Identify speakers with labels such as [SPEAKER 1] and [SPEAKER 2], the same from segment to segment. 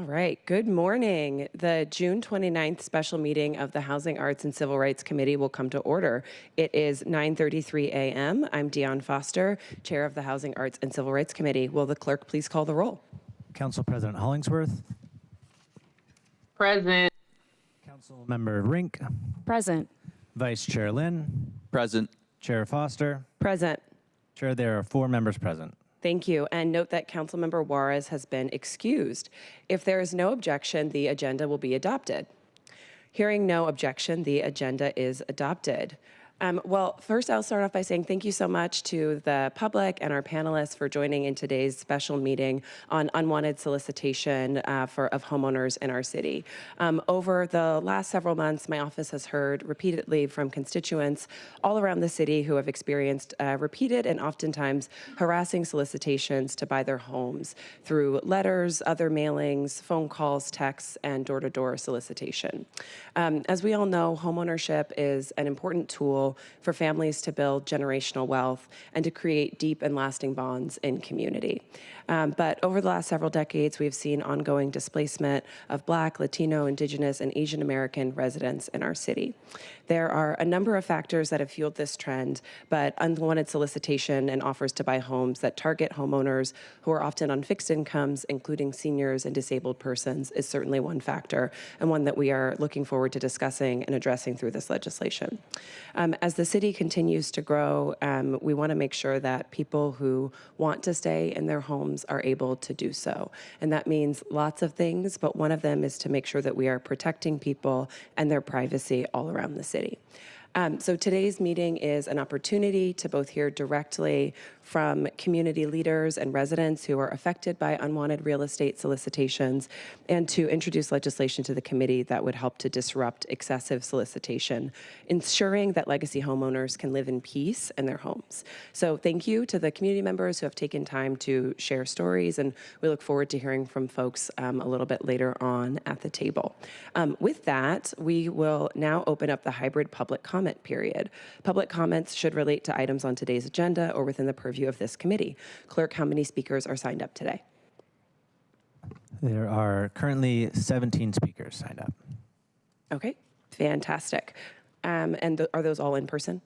[SPEAKER 1] right, good morning. The June 29th special meeting of the Housing, Arts, and Civil Rights Committee will come to order. It is 9:33 a.m. I'm Deon Foster, Chair of the Housing, Arts, and Civil Rights Committee. Will the clerk please call the roll?
[SPEAKER 2] Council President Hollingsworth.
[SPEAKER 3] Present.
[SPEAKER 2] Council Member Rink.
[SPEAKER 4] Present.
[SPEAKER 2] Vice Chair Lynn.
[SPEAKER 5] Present.
[SPEAKER 2] Chair Foster.
[SPEAKER 1] Present.
[SPEAKER 2] Chair, there are 4 members present.
[SPEAKER 1] Thank you. And note that Councilmember Juarez has been excused. If there is no objection, the agenda will be adopted. Hearing no objection, the agenda is adopted. Well, first I'll start off by saying thank you so much to the public and our panelists for joining in today's special meeting on unwanted solicitation of homeowners in our city. Over the last several months, my office has heard repeatedly from constituents all around the city who have experienced repeated and oftentimes harassing solicitations to buy their homes through letters, other mailings, phone calls, texts, and door-to-door solicitation. As we all know, homeownership is an important tool for families to build generational wealth and to create deep and lasting bonds in community. But over the last several decades, we've seen ongoing displacement of Black, Latino, Indigenous, and Asian American residents in our city. There are a number of factors that have fueled this trend, but unwanted solicitation and offers to buy homes that target homeowners who are often on fixed incomes, including seniors and disabled persons, is certainly one factor, and one that we are looking forward to discussing and addressing through this legislation. As the city continues to grow, we want to make sure that people who want to stay in their homes are able to do so. And that means lots of things, but one of them is to make sure that we are protecting people and their privacy all around the city. So today's meeting is an opportunity to both hear directly from community leaders and residents who are affected by unwanted real estate solicitations, and to introduce legislation to the committee that would help to disrupt excessive solicitation, ensuring that legacy homeowners can live in peace in their homes. So thank you to the community members who have taken time to share stories, and we look forward to hearing from folks a little bit later on at the table. With that, we will now open up the hybrid public comment period. Public comments should relate to items on today's agenda or within the purview of this committee. Clerk, how many speakers are signed up today?
[SPEAKER 2] There are currently 17 speakers signed up.
[SPEAKER 1] Okay, fantastic. And are those all in person?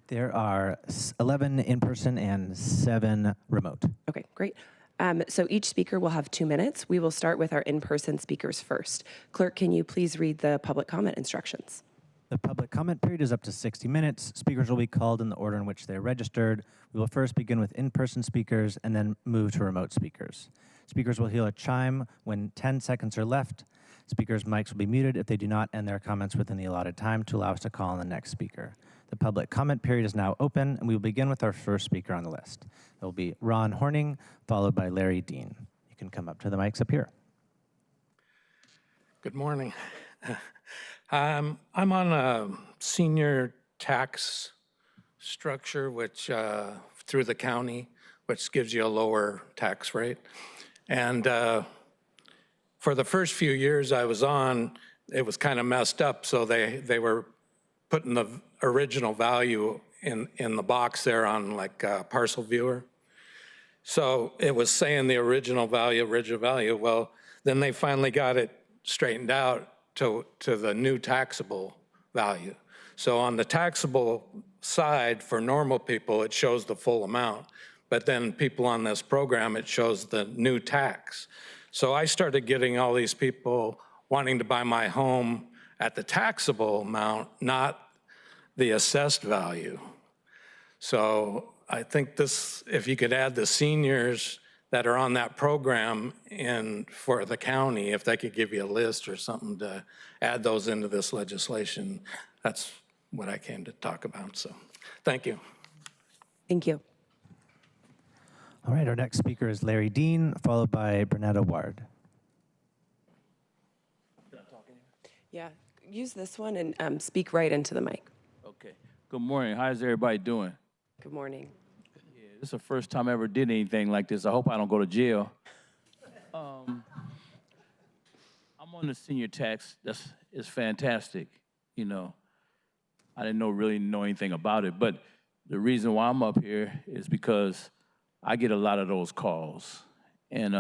[SPEAKER 2] There are 11 in person and 7 remote.
[SPEAKER 1] Okay, great. So each speaker will have 2 minutes. We will start with our in-person speakers first. Clerk, can you please read the public comment instructions?
[SPEAKER 2] The public comment period is up to 60 minutes. Speakers will be called in the order in which they're registered. We will first begin with in-person speakers and then move to remote speakers. Speakers will hear a chime when 10 seconds are left. Speakers' mics will be muted if they do not end their comments within the allotted time to allow us to call on the next speaker. The public comment period is now open, and we will begin with our first speaker on the list. It will be Ron Horning, followed by Larry Dean. You can come up to the mics up here.
[SPEAKER 6] Good morning. I'm on a senior tax structure, which through the county, which gives you a lower tax rate. And for the first few years I was on, it was kind of messed up. So they were putting the original value in the box there on like Parcel Viewer. So it was saying the original value. Well, then they finally got it straightened out to the new taxable value. So on the taxable side, for normal people, it shows the full amount. But then people on this program, it shows the new tax. So I started getting all these people wanting to buy my home at the taxable amount, not the assessed value. So I think this, if you could add the seniors that are on that program in for the county, if they could give you a list or something to add those into this legislation, that's what I came to talk about. So thank you.
[SPEAKER 1] Thank you.
[SPEAKER 2] All right, our next speaker is Larry Dean, followed by Bernetta Ward.
[SPEAKER 1] Yeah, use this one and speak right into the mic.
[SPEAKER 5] Okay. Good morning. How's everybody doing?
[SPEAKER 1] Good morning.
[SPEAKER 5] This is the first time I ever did anything like this. I hope I don't go to jail. I'm on the senior tax. It's fantastic. You know, I didn't really know anything about it, but the reason why I'm up here is because I get a lot of those calls. And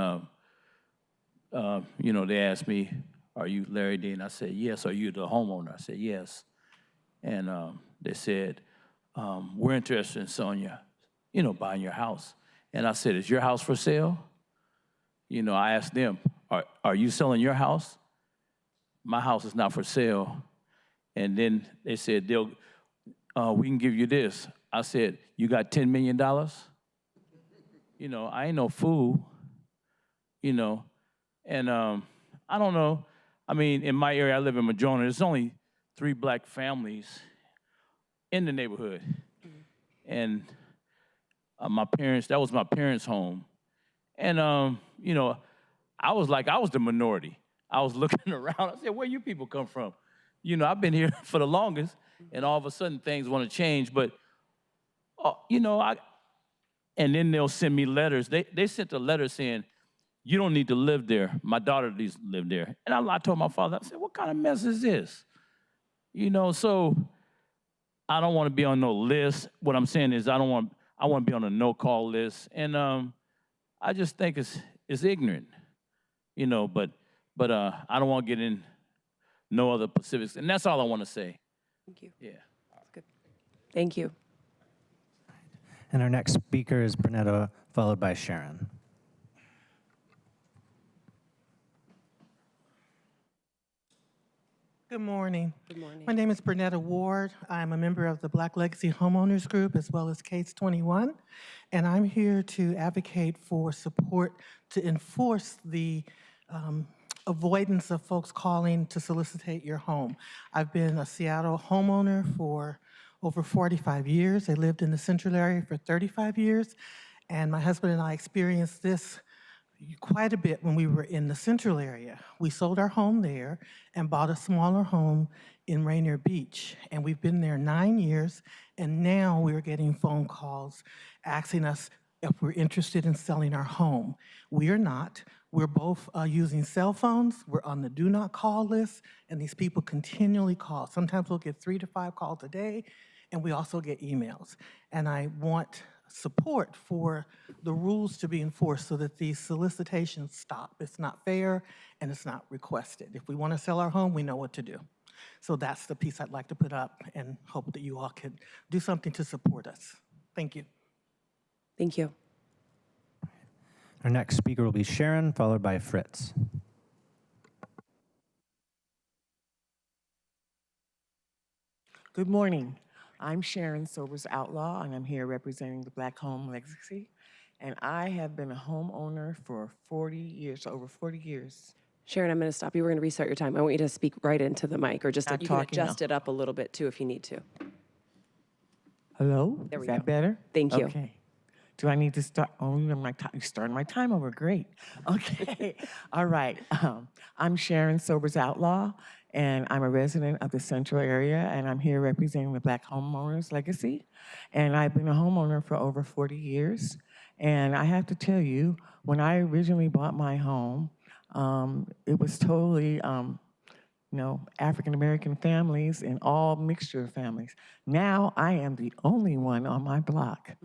[SPEAKER 5] you know, they asked me, "Are you Larry Dean?" I said, "Yes." "Are you the homeowner?" I said, "Yes." And they said, "We're interested in selling your, you know, buying your house." And I said, "Is your house for sale?" You know, I asked them, are you selling your house?" "My house is not for sale." And then they said, we can give you this. I said, "You got $10 million? You know, I ain't no fool, you know. And I don't know. I mean, in my area, I live in Madrona. There's only 3 black families in the neighborhood. And that was my parents' home. And, you know, I was the minority. I was looking around. I said, "Where you people come from?" You know, I've been here for the longest, and all of a sudden things want to change. But, you know, and then they'll send me letters. They sent a letter saying, "You don't need to live there. My daughter needs to live there." And I told my father, I said, "What kind of mess is this?" You know, so I don't want to be on no list. What I'm saying is I want to be on a no-call list. And I just think it's ignorant, you know, but I don't want to get in no other specifics. And that's all I want to say.
[SPEAKER 1] Thank you.
[SPEAKER 5] Yeah.
[SPEAKER 1] That's good. Thank you.
[SPEAKER 2] And our next speaker is Brunetta, followed by Sharon.
[SPEAKER 3] Good morning.
[SPEAKER 1] Good morning.
[SPEAKER 3] My name is Brunetta Ward. I'm a member of the Black Legacy Homeowners Group as well as Case 21, and I'm here to advocate for support to enforce the avoidance of folks calling to solicitate your home. I've been a Seattle homeowner for over 45 years. I lived in the Central area for 35 years, and my husband and I experienced this quite a bit when we were in the Central area. We sold our home there and bought a smaller home in Rainier Beach. And we've been there 9 years, and now we're getting phone calls asking us if we're interested in selling our home. We are not. We're both using cell phones. We're on the do not call list, and these people continually call. Sometimes we'll get 3 to 5 calls a day, and we also get emails. And I want support for the rules to be enforced so that these solicitations stop. It's not fair and it's not requested. If we want to sell our home, we know what to do. So that's the piece I'd like to put up and hope that you all could do something to support us. Thank you.
[SPEAKER 1] Thank you.
[SPEAKER 2] Our next speaker will be Sharon, followed by Fritz.
[SPEAKER 4] Good morning. I'm Sharon Sobers Outlaw, and I'm here representing the Black Home Legacy. And I have been a homeowner for 40 years, over 40 years.
[SPEAKER 1] Sharon, I'm going to stop you. We're going to restart your time. I want you to speak right into the mic, or just
[SPEAKER 4] Not
[SPEAKER 1] you can
[SPEAKER 4] talking
[SPEAKER 1] adjust it up a little bit too if you need to.
[SPEAKER 4] Hello?
[SPEAKER 1] There we
[SPEAKER 4] Is that
[SPEAKER 1] go.
[SPEAKER 4] better?
[SPEAKER 1] Thank you.
[SPEAKER 4] Okay. Do I need to start? Oh, you're starting my time over. Great. Okay. All right. I'm Sharon Sobers Outlaw, and I'm a resident of the Central area, and I'm here representing the Black Homeowners Legacy. And I've been a homeowner for over 40 years. And I have to tell you, when I originally bought my home, it was totally African-American families and all mixture of families. Now I am the only one on my block,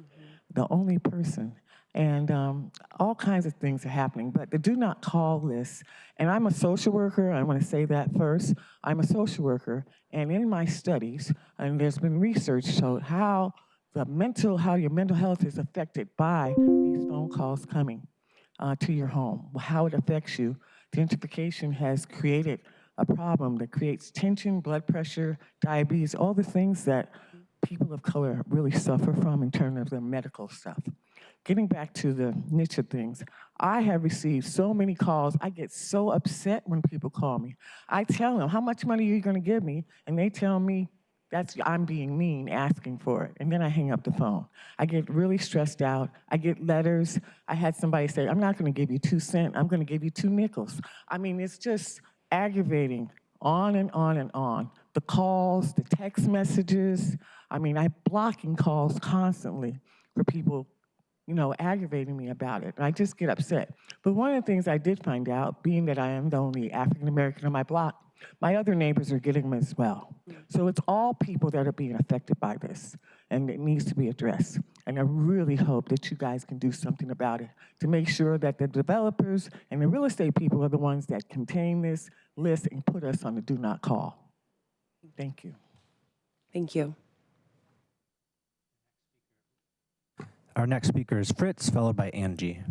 [SPEAKER 4] the only person. And all kinds of things are happening. But the do not call list, and I'm a social worker, I want to say that first. I'm a social worker, and in my studies, and there's been research showed how your mental health is affected by these phone calls coming to your home, how it affects you. Gentrification has created a problem that creates tension, blood pressure, diabetes, all the things that people of color really suffer from in terms of their medical stuff. Getting back to the niche of things, I have received so many calls. I get so upset when people call me. I tell them, "How much money are you going to give me?" And they tell me, I'm being mean, asking for it. And then I hang up the phone. I get really stressed out. I get letters. I had somebody say, "I'm not going to give you 2 cents. I'm going to give you 2 nickels." I mean, it's just aggravating, on and on and on. The calls, the text messages. I mean, I'm blocking calls constantly for people, aggravating me about it. And I just get upset. But one of the things I did find out, being that I am the only African American on my block, My other neighbors are getting them as well. So it's all people that are being affected by this, and it needs to be addressed. And I really hope that you guys can do something about it to make sure that the developers and the real estate people are the ones that contain this list and put us on the do not call. Thank you.
[SPEAKER 1] Thank you.
[SPEAKER 2] Our next speaker is Fritz, followed by Angie.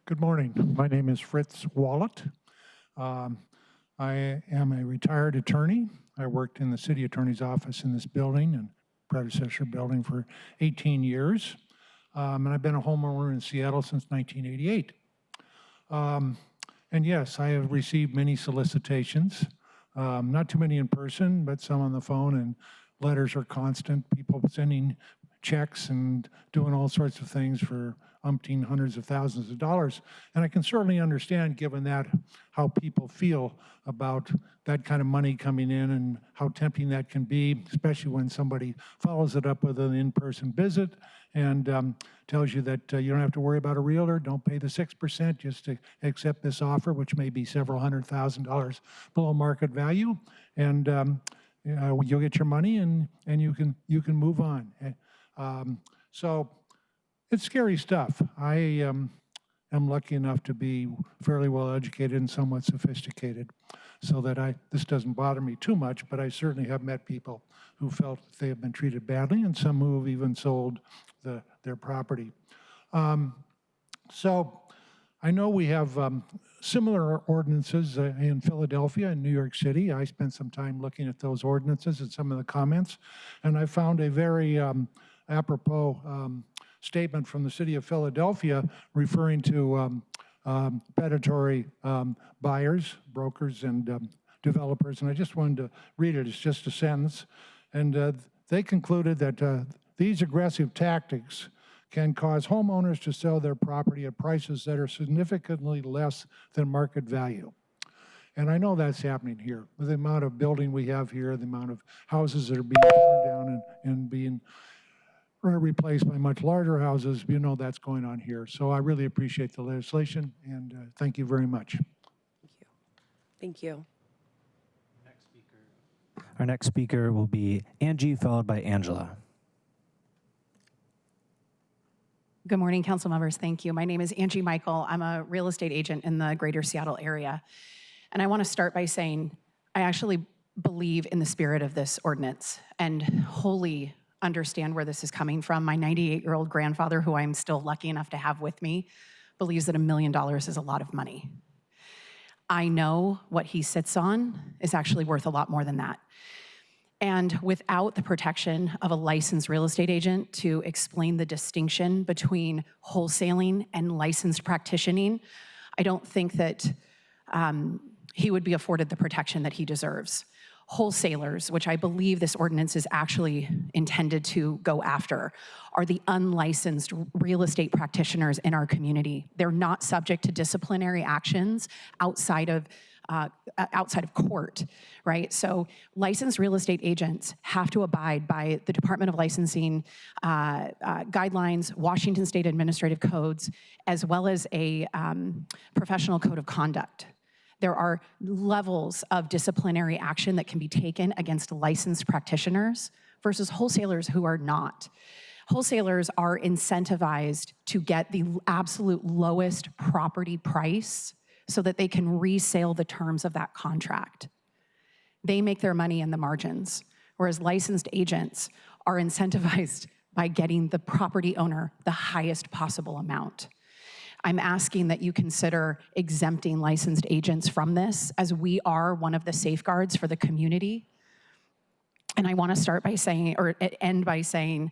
[SPEAKER 7] Good morning. My name is Fritz Wallet. I am a retired attorney. I worked in the city attorney's office in this building and predecessor building for 18 years. And I've been a homeowner in Seattle since 1988. And yes, I have received many solicitations, not too many in person, but some on the phone, and letters are constant, people sending checks and doing all sorts of things for umpteen hundreds of thousands of dollars. And I can certainly understand, given that, how people feel about that kind of money coming in and how tempting that can be, especially when somebody follows it up with an in-person visit and tells you that you don't have to worry about a realtor, don't pay the 6%, just to accept this offer, which may be several $100,000 below market value, and you'll get your money and you can move on. So it's scary stuff. I am lucky enough to be fairly well educated and somewhat sophisticated, so that this doesn't bother me too much, but I certainly have met people who felt that they have been treated badly, and some who have even sold their property. So I know we have similar ordinances in Philadelphia and New York City. I spent some time looking at those ordinances and some of the comments, and I found a very apropos statement from the city of Philadelphia referring to predatory buyers, brokers, and developers. And I just wanted to read it. It's just a sentence. And they concluded that these aggressive tactics can cause homeowners to sell their property at prices that are significantly less than market value. And I know that's happening here. With the amount of building we have here, the amount of houses that are being torn down and being replaced by much larger houses, you know that's going on here. So I really appreciate the legislation, and thank you very much.
[SPEAKER 1] Thank you.
[SPEAKER 2] Our next speaker will be Angie, followed by Angela.
[SPEAKER 8] Good morning, council members. Thank you. My name is Angie Michael. I'm a real estate agent in the greater Seattle area. And I want to start by saying I actually believe in the spirit of this ordinance and wholly understand where this is coming from. My 98-year-old grandfather, who I'm still lucky enough to have with me, believes that $1 million is a lot of money. I know what he sits on is actually worth a lot more than that. And without the protection of a licensed real estate agent to explain the distinction between wholesaling and licensed practicing, I don't think that he would be afforded the protection that he deserves. Wholesalers, which I believe this ordinance is actually intended to go after, are the unlicensed real estate practitioners in our community. They're not subject to disciplinary actions outside of court, right? So licensed real estate agents have to abide by the Department of Licensing guidelines, Washington State Administrative Codes, as well as a professional code of conduct. There are levels of disciplinary action that can be taken against licensed practitioners versus wholesalers who are not. Wholesalers are incentivized to get the absolute lowest property price so that they can resale the terms of that contract. They make their money in the margins, whereas licensed agents are incentivized by getting the property owner the highest possible amount. I'm asking that you consider exempting licensed agents from this, as we are one of the safeguards for the community. And I want to start by saying, or end by saying,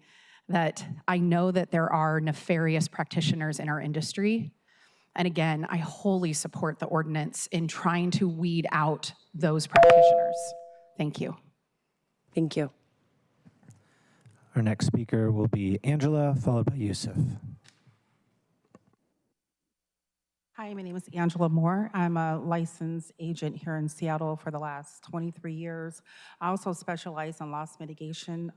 [SPEAKER 8] that I know that there are nefarious practitioners in our industry. And again, I wholly support the ordinance in trying to weed out those practitioners. Thank you.
[SPEAKER 1] Thank you.
[SPEAKER 2] Our next speaker will be Angela, followed by Yusuf.
[SPEAKER 9] Hi, my name is Angela Moore. I'm a licensed agent here in Seattle for the last 23 years. I also specialize in loss mitigation.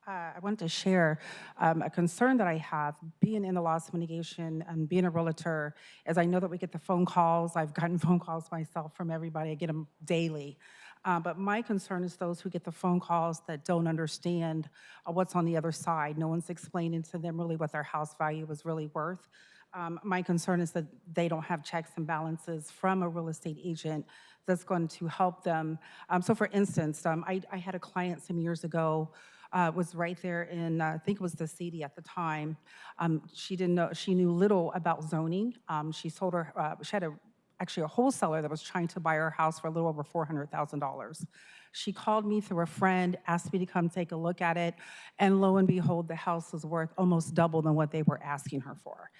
[SPEAKER 9] I wanted to share a concern that I have being in the loss mitigation and being a realtor, as I know that we get the phone calls. I've gotten phone calls myself from everybody. I get them daily. But my concern is those who get the phone calls that don't understand what's on the other side. No one's explaining to them really what their house value is really worth. My concern is that they don't have checks and balances from a real estate agent that's going to help them. So for instance, I had a client some years ago, was right there in, I think it was the city at the time. She knew little about zoning. She had actually a wholesaler that was trying to buy her house for a little over $400,000. She called me through a friend, asked me to come take a look at it, and lo and behold, the house was worth almost double than what they were asking her for.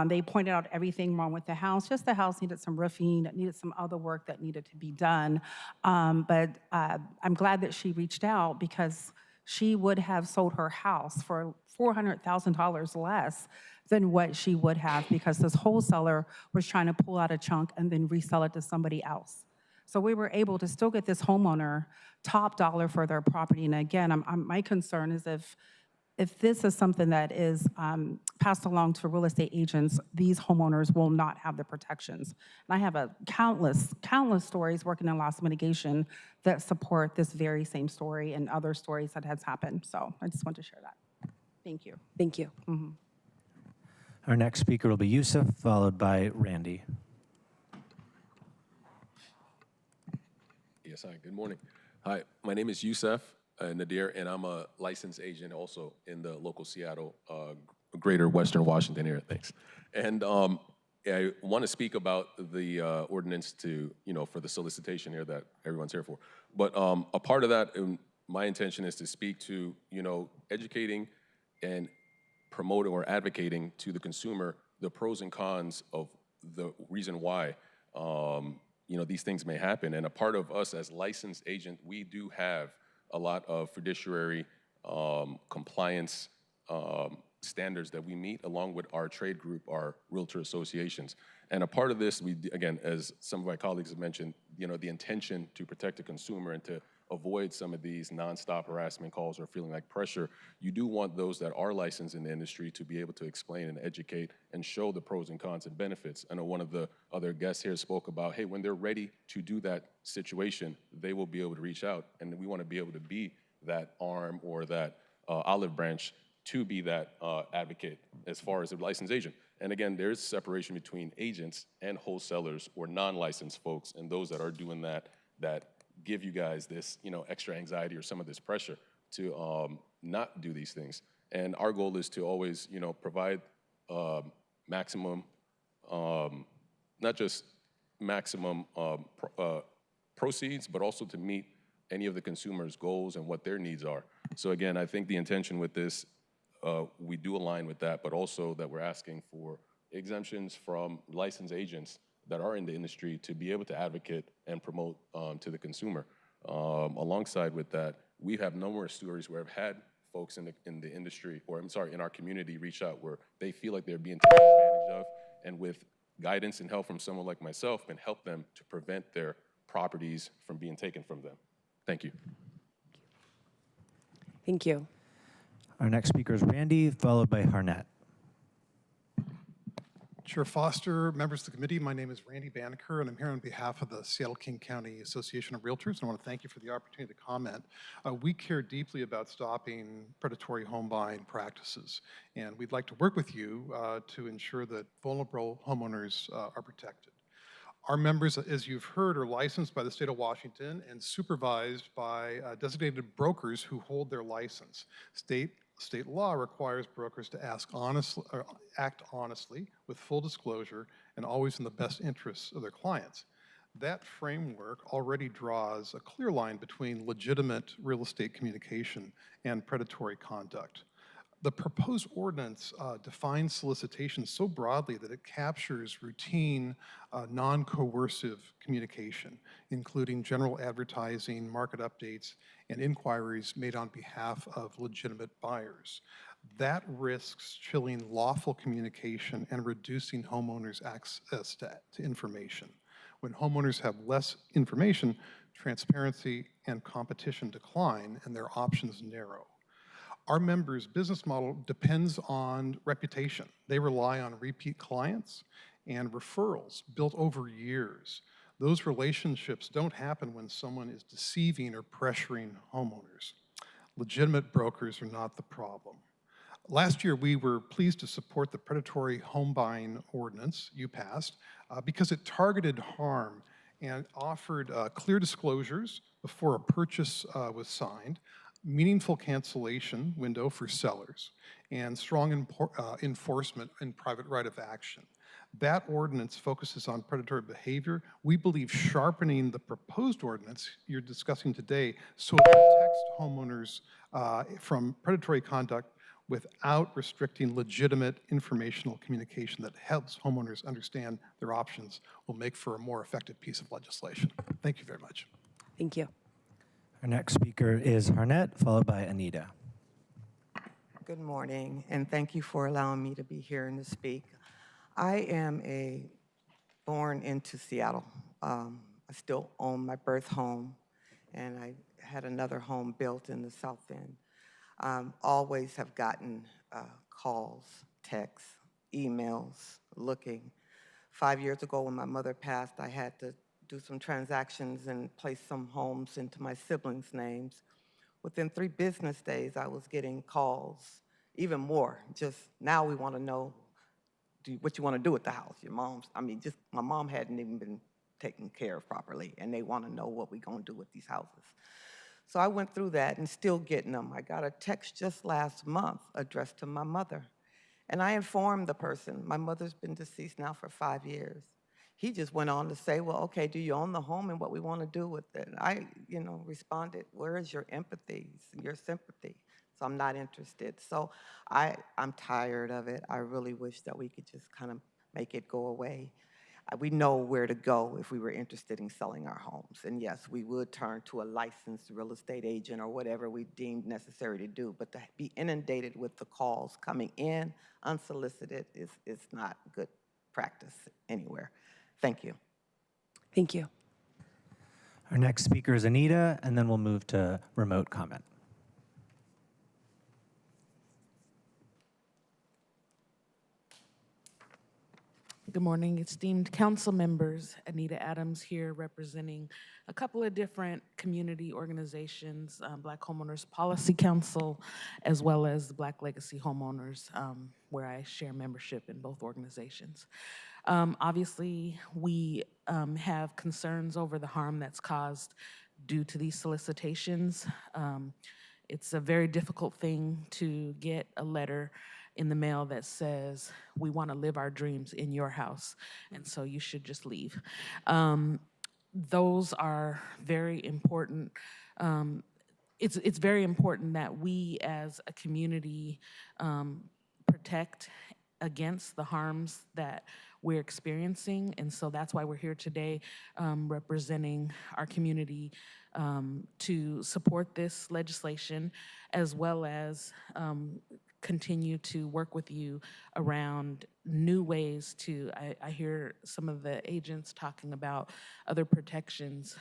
[SPEAKER 9] They pointed out everything wrong with the house, just the house needed some roofing, needed some other work that needed to be done. But I'm glad that she reached out because she would have sold her house for $400,000 less than what she would have because this wholesaler was trying to pull out a chunk and then resell it to somebody else. So we were able to still get this homeowner top dollar for their property. And again, my concern is if this is something that is passed along to real estate agents, these homeowners will not have the protections. And I have countless stories working in loss mitigation that support this very same story and other stories that has happened. So I just want to share that. Thank you.
[SPEAKER 1] Thank you.
[SPEAKER 2] Our next speaker will be Yusuf, followed by Randy.
[SPEAKER 10] Yes, hi, good morning. Hi, my name is Yusuf Nadir, and I'm a licensed agent also in the local Seattle, greater Western Washington area, thanks. And I want to speak about the ordinance for the solicitation here that everyone's here for. But a part of that, my intention is to speak to, educating and promoting or advocating to the consumer the pros and cons of the reason why these things may happen. And a part of us as licensed agent, we do have a lot of fiduciary compliance standards that we meet along with our trade group, our realtor associations. And a part of this, again, as some of my colleagues have mentioned, the intention to protect the consumer and to avoid some of these nonstop harassment calls or feeling like pressure, you do want those that are licensed in the industry to be able to explain and educate and show the pros and cons and benefits. I know one of the other guests here spoke about, hey, when they're ready to do that situation, they will be able to reach out, and we want to be able to be that arm or that olive branch to be that advocate as far as a licensed agent. And again, there's separation between agents and wholesalers or non-licensed folks and those that are doing that give you guys this, extra anxiety or some of this pressure to not do these things. And our goal is to always, provide maximum, not just maximum proceeds, but also to meet any of the consumers' goals and what their needs are. So again, I think the intention with this, we do align with that, but also that we're asking for exemptions from licensed agents that are in the industry to be able to advocate and promote to the consumer. Alongside with that, we have numerous stories where I've had folks in the industry, or I'm sorry, in our community reach out where they feel like they're being taken advantage of, and with guidance and help from someone like myself can help them to prevent their properties from being taken from them. Thank you.
[SPEAKER 1] Thank you.
[SPEAKER 2] Our next speaker is Randy, followed by Harnett.
[SPEAKER 11] Chair Foster, members of the committee, my name is Randy Banneker, and I'm here on behalf of the Seattle-King County Association of Realtors, and I want to thank you for the opportunity to comment. We care deeply about stopping predatory home buying practices, and we'd like to work with you to ensure that vulnerable homeowners are protected. Our members, as you've heard, are licensed by the state of Washington and supervised by designated brokers who hold their license. State law requires brokers to act honestly, with full disclosure, and always in the best interests of their clients. That framework already draws a clear line between legitimate real estate communication and predatory conduct. The proposed ordinance defines solicitation so broadly that it captures routine, non-coercive communication, including general advertising, market updates, and inquiries made on behalf of legitimate buyers. That risks chilling lawful communication and reducing homeowners' access to information. When homeowners have less information, transparency and competition decline and their options narrow. Our members' business model depends on reputation. They rely on repeat clients and referrals built over years. Those relationships don't happen when someone is deceiving or pressuring homeowners. Legitimate brokers are not the problem. Last year, we were pleased to support the predatory home buying ordinance you passed because it targeted harm and offered clear disclosures before a purchase was signed, meaningful cancellation window for sellers, and strong enforcement and private right of action. That ordinance focuses on predatory behavior. We believe sharpening the proposed ordinance you're discussing today so it protects homeowners from predatory conduct without restricting legitimate informational communication that helps homeowners understand their options will make for a more effective piece of legislation. Thank you very much.
[SPEAKER 1] Thank you.
[SPEAKER 2] Our next speaker is Harnett, followed by Anita.
[SPEAKER 12] Good morning, and thank you for allowing me to be here and to speak. I am born into Seattle. I still own my birth home, and I had another home built in the South End. Always have gotten calls, texts, emails, looking. 5 years ago when my mother passed, I had to do some transactions and place some homes into my siblings' names. Within 3 business days, I was getting calls, even more. Just now we want to know what you want to do with the house. Your mom's, just my mom hadn't even been taken care of properly, and they want to know what we're going to do with these houses. So I went through that and still getting them. I got a text just last month addressed to my mother. And I informed the person, my mother's been deceased now for 5 years. He just went on to say, well, okay, do you own the home and what we want to do with it? I, responded, where is your empathy, your sympathy? So I'm not interested. So I'm tired of it. I really wish that we could just kind of make it go away. We know where to go if we were interested in selling our homes. And yes, we would turn to a licensed real estate agent or whatever we deemed necessary to do, but to be inundated with the calls coming in unsolicited is not good practice anywhere. Thank you.
[SPEAKER 1] Thank you.
[SPEAKER 2] Our next speaker is Anita, and then we'll move to remote comment.
[SPEAKER 13] Good morning, esteemed council members. Anita Adams here representing a couple of different community organizations, Black Homeowners Policy Council, as well as the Black Legacy Homeowners, where I share membership in both organizations. Obviously, we have concerns over the harm that's caused due to these solicitations. It's a very difficult thing to get a letter in the mail that says, we want to live our dreams in your house, and so you should just leave. Those are very important. It's very important that we as a community protect against the harms that we're experiencing, and so that's why we're here today representing our community to support this legislation, as well as continue to work with you around new ways to, I hear some of the agents talking about other protections.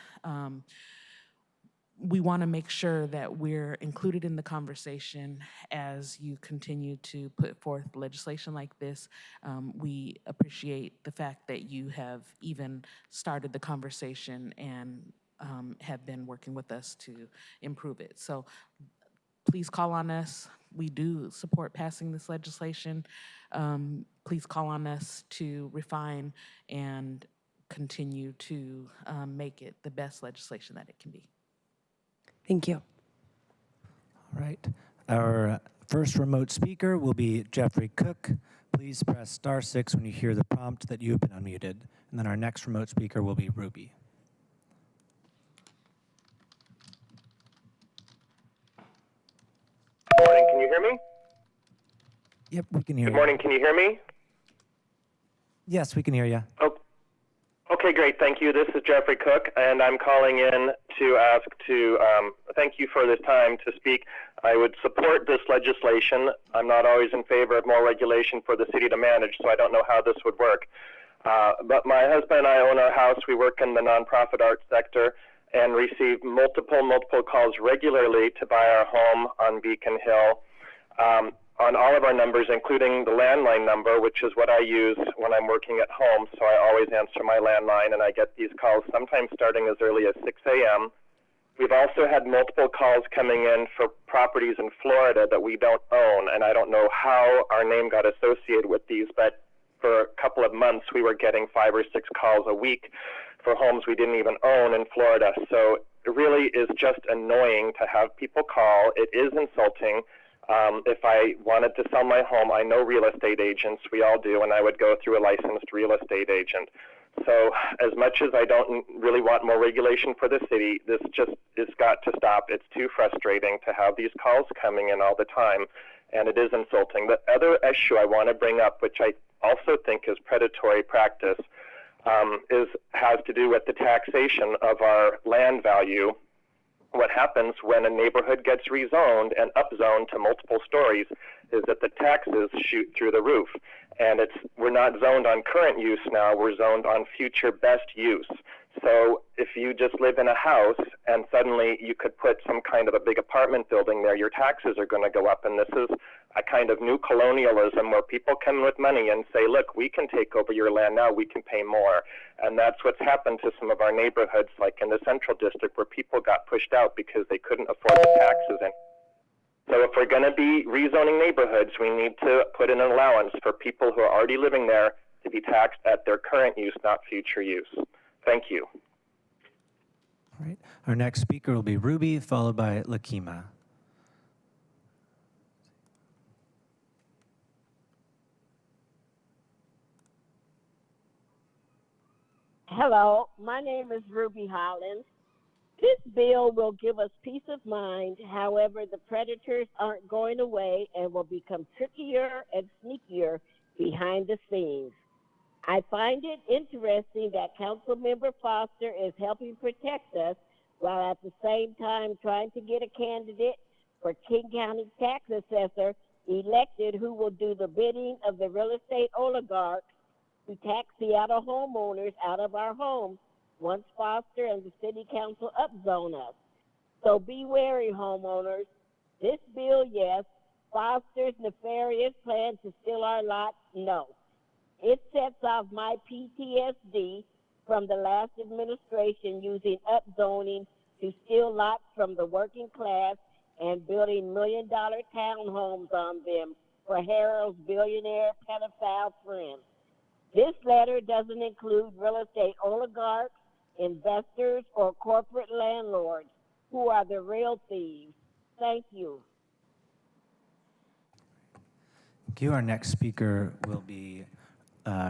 [SPEAKER 13] We want to make sure that we're included in the conversation as you continue to put forth legislation like this. We appreciate the fact that you have even started the conversation and have been working with us to improve it. So please call on us. We do support passing this legislation. Please call on us to refine and continue to make it the best legislation that it can be.
[SPEAKER 1] Thank you.
[SPEAKER 2] All right. Our first remote speaker will be Jeffrey Cook. Please press *6 when you hear the prompt that you have been unmuted. And then our next remote speaker will be Ruby.
[SPEAKER 14] Good morning, can you hear me?
[SPEAKER 2] Yep, we can hear you.
[SPEAKER 14] Good morning, can you hear me?
[SPEAKER 2] Yes, we can hear you.
[SPEAKER 14] Oh, okay, great, thank you. This is Jeffrey Cook, and I'm calling in to ask to thank you for this time to speak. I would support this legislation. I'm not always in favor of more regulation for the city to manage, so I don't know how this would work. But my husband and I own our house. We work in the nonprofit arts sector and receive multiple calls regularly to buy our home on Beacon Hill. on all of our numbers, including the landline number, which is what I use when I'm working at home. So I always answer my landline, and I get these calls sometimes starting as early as 6 a.m. We've also had multiple calls coming in for properties in Florida that we don't own, and I don't know how our name got associated with these, but for a couple of months we were getting 5 or 6 calls a week for homes we didn't even own in Florida. So it really is just annoying to have people call. It is insulting. If I wanted to sell my home, I know real estate agents, we all do, and I would go through a licensed real estate agent. So as much as I don't really want more regulation for the city, this just has got to stop. It's too frustrating to have these calls coming in all the time, and it is insulting. The other issue I want to bring up, which I also think is predatory practice, has to do with the taxation of our land value. What happens when a neighborhood gets rezoned and upzoned to multiple stories is that the taxes shoot through the roof. And we're not zoned on current use now, we're zoned on future best use. So if you just live in a house and suddenly you could put some kind of a big apartment building there, your taxes are going to go up. And this is a kind of new colonialism where people come in with money and say, look, we can take over your land now, we can pay more. And that's what's happened to some of our neighborhoods, like in the Central District, where people got pushed out because they couldn't afford the taxes. And so if we're going to be rezoning neighborhoods, we need to put in an allowance for people who are already living there to be taxed at their current use, not future use. Thank you.
[SPEAKER 2] All right. Our next speaker will be Ruby, followed by Lakima.
[SPEAKER 15] Hello, my name is Ruby Hollins. This bill will give us peace of mind. However, the predators aren't going away and will become trickier and sneakier behind the scenes. I find it interesting that Councilmember Foster is helping protect us while at the same time trying to get a candidate for King County tax assessor elected who will do the bidding of the real estate oligarchs who tax Seattle homeowners out of our homes once Foster and the city council upzone us. So be wary, homeowners. This bill, yes. Foster's nefarious plan to steal our lots, no. It sets off my PTSD from the last administration using upzoning to steal lots from the working class and building million-dollar townhomes on them for Harold's billionaire pedophile friends. This letter doesn't include real estate oligarchs, investors, or corporate landlords who are the real thieves. Thank you.
[SPEAKER 2] Thank you. Our next speaker will be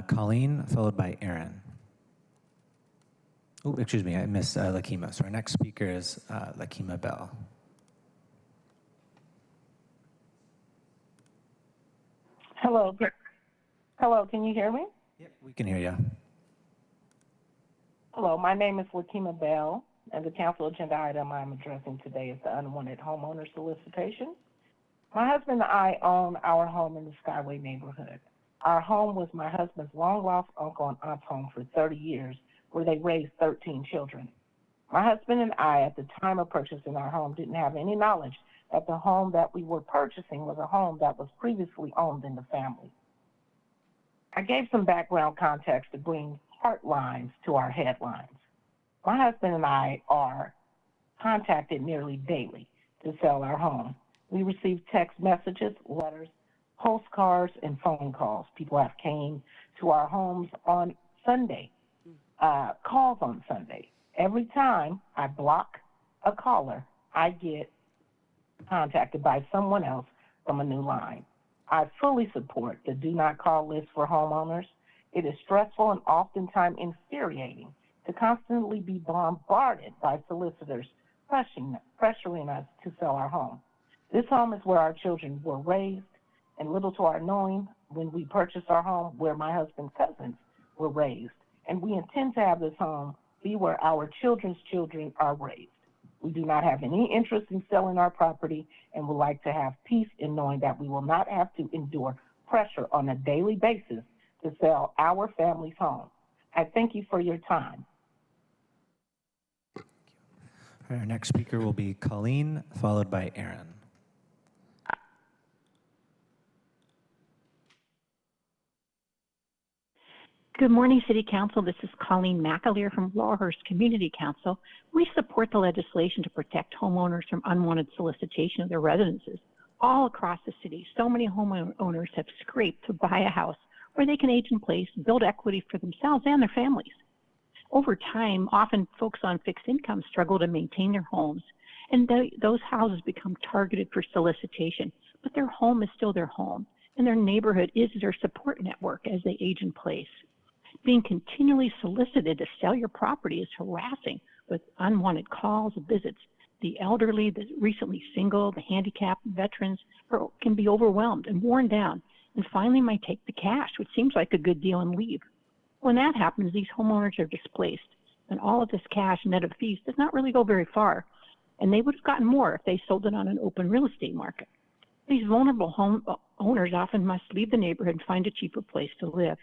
[SPEAKER 2] Colleen, followed by Aaron. Oh, excuse me, I missed Lakima. So our next speaker is Lakima Bell.
[SPEAKER 16] Hello. Hello, can you hear me?
[SPEAKER 2] Yep, we can hear you.
[SPEAKER 16] Hello, my name is Lakima Bell, and the council agenda item I'm addressing today is the unwanted homeowner solicitation. My husband and I own our home in the Skyway neighborhood. Our home was my husband's long-lost uncle and aunt's home for 30 years, where they raised 13 children. My husband and I, at the time of purchasing our home, didn't have any knowledge that the home that we were purchasing was a home that was previously owned in the family. I gave some background context to bring heart lines to our headlines. My husband and I are contacted nearly daily to sell our home. We receive text messages, letters, postcards, and phone calls. People have came to our homes on Sunday, calls on Sunday. Every time I block a caller, I get contacted by someone else from a new line. I fully support the do not call list for homeowners. It is stressful and oftentimes infuriating to constantly be bombarded by solicitors pressuring us to sell our home. This home is where our children were raised, and little to our knowing, when we purchased our home, where my husband's cousins were raised. And we intend to have this home be where our children's children are raised. We do not have any interest in selling our property and would like to have peace in knowing that we will not have to endure pressure on a daily basis to sell our family's home. I thank you for your time.
[SPEAKER 2] Our next speaker will be Colleen, followed by Aaron.
[SPEAKER 17] Good morning, City Council. This is Colleen McAleer from Lawhurst Community Council. We support the legislation to protect homeowners from unwanted solicitation of their residences. All across the city, so many homeowners have scraped to buy a house where they can age in place, build equity for themselves and their families. Over time, often folks on fixed income struggle to maintain their homes, and those houses become targeted for solicitation, but their home is still their home, and their neighborhood is their support network as they age in place. Being continually solicited to sell your property is harassing with unwanted calls and visits. The elderly, the recently single, the handicapped, veterans can be overwhelmed and worn down and finally might take the cash, which seems like a good deal, and leave. When that happens, these homeowners are displaced, and all of this cash net of fees does not really go very far, and they would have gotten more if they sold it on an open real estate market. These vulnerable home owners often must leave the neighborhood and find a cheaper place to live.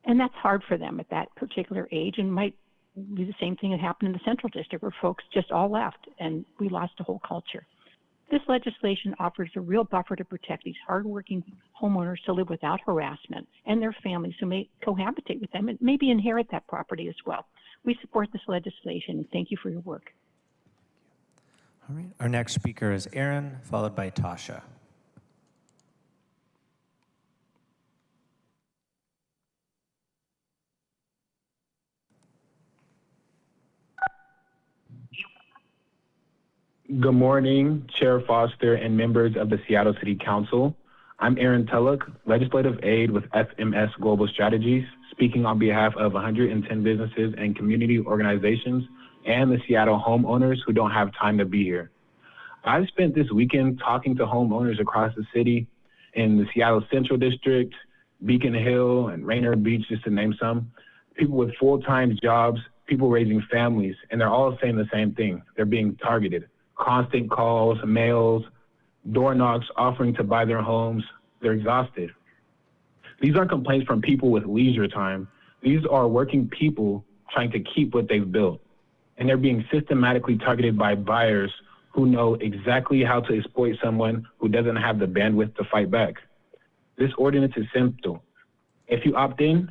[SPEAKER 17] And that's hard for them at that particular age, and might be the same thing that happened in the Central District, where folks just all left and we lost a whole culture. This legislation offers a real buffer to protect these hardworking homeowners to live without harassment, and their families who may cohabitate with them and maybe inherit that property as well. We support this legislation, and thank you for your work.
[SPEAKER 2] All right. Our next speaker is Aaron, followed by Tasha.
[SPEAKER 18] Good morning, Chair Foster and members of the Seattle City Council. I'm Aaron Tulloch, Legislative Aide with FMS Global Strategies, speaking on behalf of 110 businesses and community organizations and the Seattle homeowners who don't have time to be here. I've spent this weekend talking to homeowners across the city in the Seattle Central District, Beacon Hill, and Rainier Beach, just to name some. People with full-time jobs, people raising families, and they're all saying the same thing. They're being targeted. Constant calls, mails, door knocks offering to buy their homes. They're exhausted. These aren't complaints from people with leisure time. These are working people trying to keep what they've built. And they're being systematically targeted by buyers who know exactly how to exploit someone who doesn't have the bandwidth to fight back. This ordinance is simple. If you opt in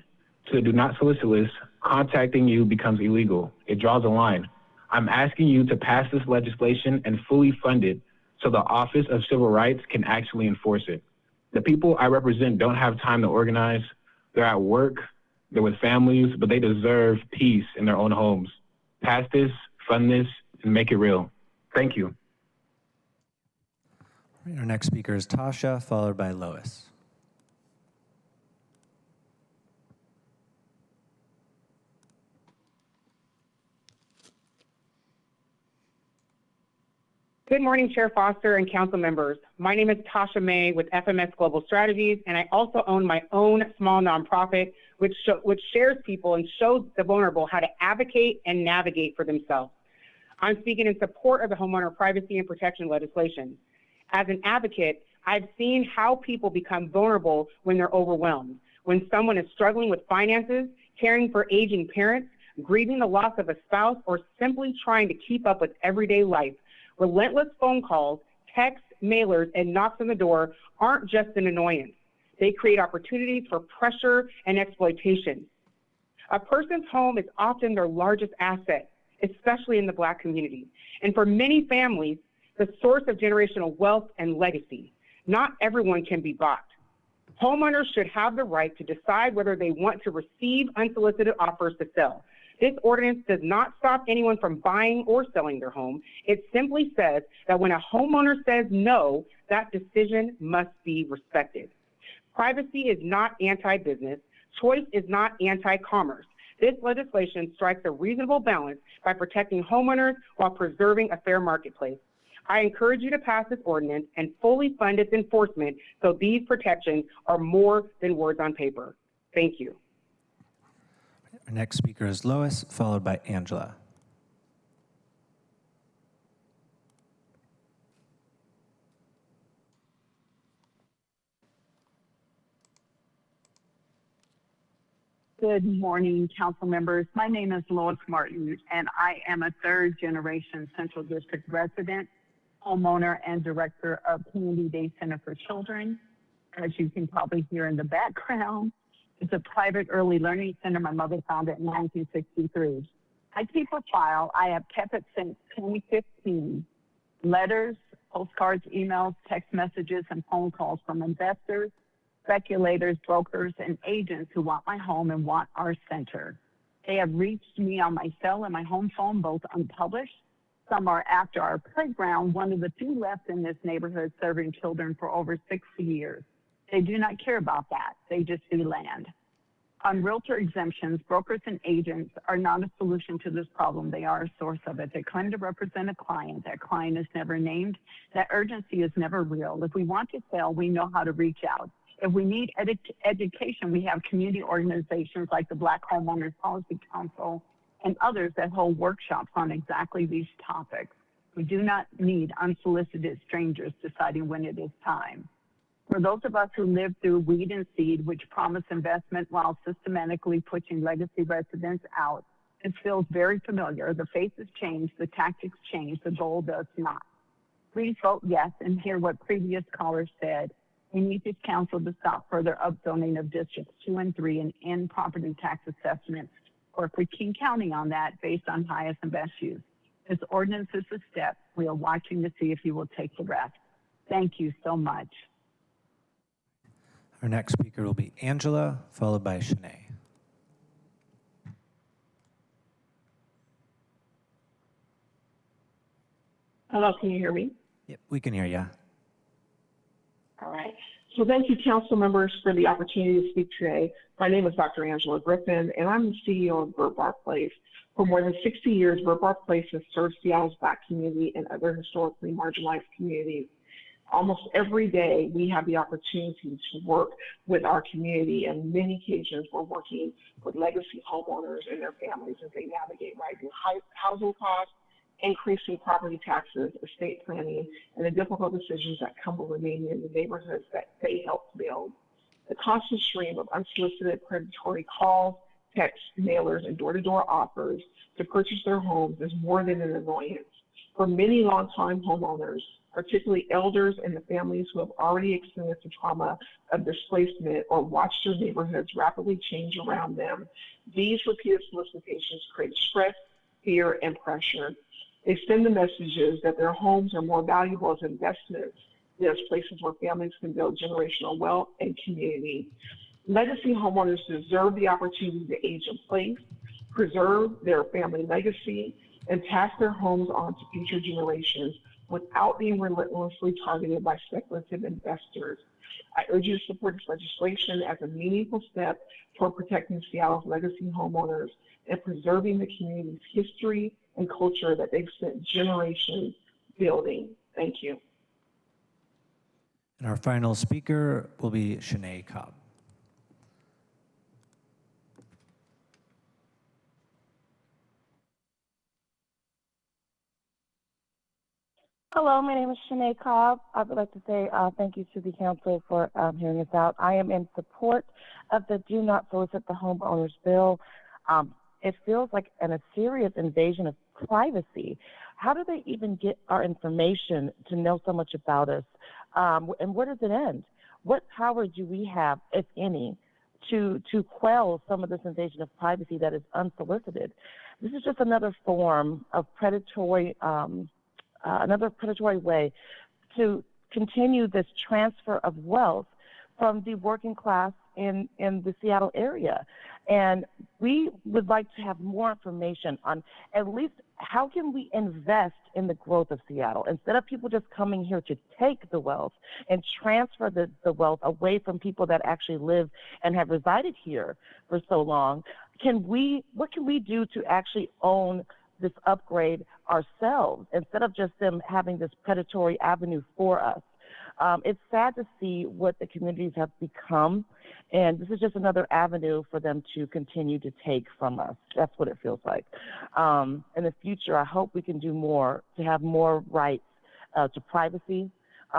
[SPEAKER 18] to the Do Not Solicit list, contacting you becomes illegal. It draws a line. I'm asking you to pass this legislation and fully fund it so the Office of Civil Rights can actually enforce it. The people I represent don't have time to organize. They're at work, they're with families, but they deserve peace in their own homes. Pass this, fund this, and make it real. Thank you.
[SPEAKER 2] Our next speaker is Tasha, followed by Lois.
[SPEAKER 19] Good morning, Chair Foster and council members. My name is Tasha May with FMS Global Strategies, and I also own my own small nonprofit, which shares people and shows the vulnerable how to advocate and navigate for themselves. I'm speaking in support of the homeowner privacy and protection legislation. As an advocate, I've seen how people become vulnerable when they're overwhelmed, when someone is struggling with finances, caring for aging parents, grieving the loss of a spouse, or simply trying to keep up with everyday life. Relentless phone calls, texts, mailers, and knocks on the door aren't just an annoyance. They create opportunities for pressure and exploitation. A person's home is often their largest asset, especially in the Black community. And for many families, the source of generational wealth and legacy. Not everyone can be bought. Homeowners should have the right to decide whether they want to receive unsolicited offers to sell. This ordinance does not stop anyone from buying or selling their home. It simply says that when a homeowner says no, that decision must be respected. Privacy is not anti-business. Choice is not anti-commerce. This legislation strikes a reasonable balance by protecting homeowners while preserving a fair marketplace. I encourage you to pass this ordinance and fully fund its enforcement so these protections are more than words on paper. Thank you.
[SPEAKER 2] Our next speaker is Lois, followed by Angela.
[SPEAKER 20] Good morning, council members. My name is Lois Martin, and I am a third-generation Central District resident, homeowner, and director of Community Day Center for Children. As you can probably hear in the background, It's a private early learning center my mother founded in 1963. I keep a file I have kept it since 2015. Letters, postcards, emails, text messages, and phone calls from investors, speculators, brokers, and agents who want my home and want our center. They have reached me on my cell and my home phone, both unpublished. Some are after our playground, one of the few left in this neighborhood serving children for over 60 years. They do not care about that. They just do land. On realtor exemptions, brokers and agents are not a solution to this problem. They are a source of it. They claim to represent a client. That client is never named. That urgency is never real. If we want to sell, we know how to reach out. If we need education, we have community organizations like the Black Homeowners Policy Council and others that hold workshops on exactly these topics. We do not need unsolicited strangers deciding when it is time. For those of us who lived through weed and seed, which promise investment while systematically pushing legacy residents out, it feels very familiar. The faces change, the tactics change, the goal does not. Please vote yes and hear what previous callers said. We need this council to stop further upzoning of districts 2 and 3 and end property tax assessments, or if we keep counting on that based on highest and best use. This ordinance is a step. We are watching to see if you will take the rest. Thank you so much.
[SPEAKER 2] Our next speaker will be Angela, followed by Shanae.
[SPEAKER 21] Hello, can you hear me?
[SPEAKER 2] Yep, we can hear you.
[SPEAKER 21] All right. So thank you, council members, for the opportunity to speak today. My name is Dr. Angela Griffin, and I'm the CEO of Burt Bar Place. For more than 60 years, Burt Bar Place has served Seattle's Black community and other historically marginalized communities. Almost every day, we have the opportunity to work with our community, and many occasions we're working with legacy homeowners and their families as they navigate rising housing costs, increasing property taxes, estate planning, and the difficult decisions that come with remaining in the neighborhoods that they helped build. The constant stream of unsolicited predatory calls, texts, mailers, and door-to-door offers to purchase their homes is more than an annoyance. For many longtime homeowners, particularly elders and the families who have already experienced the trauma of displacement or watched their neighborhoods rapidly change around them, these repeated solicitations create stress, fear, and pressure. They send the messages that their homes are more valuable as investments than as places where families can build generational wealth and community. Legacy homeowners deserve the opportunity to age in place, preserve their family legacy, and pass their homes on to future generations without being relentlessly targeted by speculative investors. I urge you to support this legislation as a meaningful step toward protecting Seattle's legacy homeowners and preserving the community's history and culture that they've spent generations building. Thank you.
[SPEAKER 2] And our final speaker will be Shanae Cobb.
[SPEAKER 22] Hello, my name is Shanae Cobb. I would like to say thank you to the council for hearing us out. I am in support of the Do Not Solicit the Homeowners Bill. It feels like a serious invasion of privacy. How do they even get our information to know so much about us? And where does it end? What power do we have, if any, to quell some of this invasion of privacy that is unsolicited? This is just another form of predatory way to continue this transfer of wealth from the working class in the Seattle area. And we would like to have more information on at least how can we invest in the growth of Seattle instead of people just coming here to take the wealth and transfer the wealth away from people that actually live and have resided here for so long. What can we do to actually own this upgrade ourselves instead of just them having this predatory avenue for us? It's sad to see what the communities have become, and this is just another avenue for them to continue to take from us. That's what it feels like. In the future, I hope we can do more to have more rights to privacy,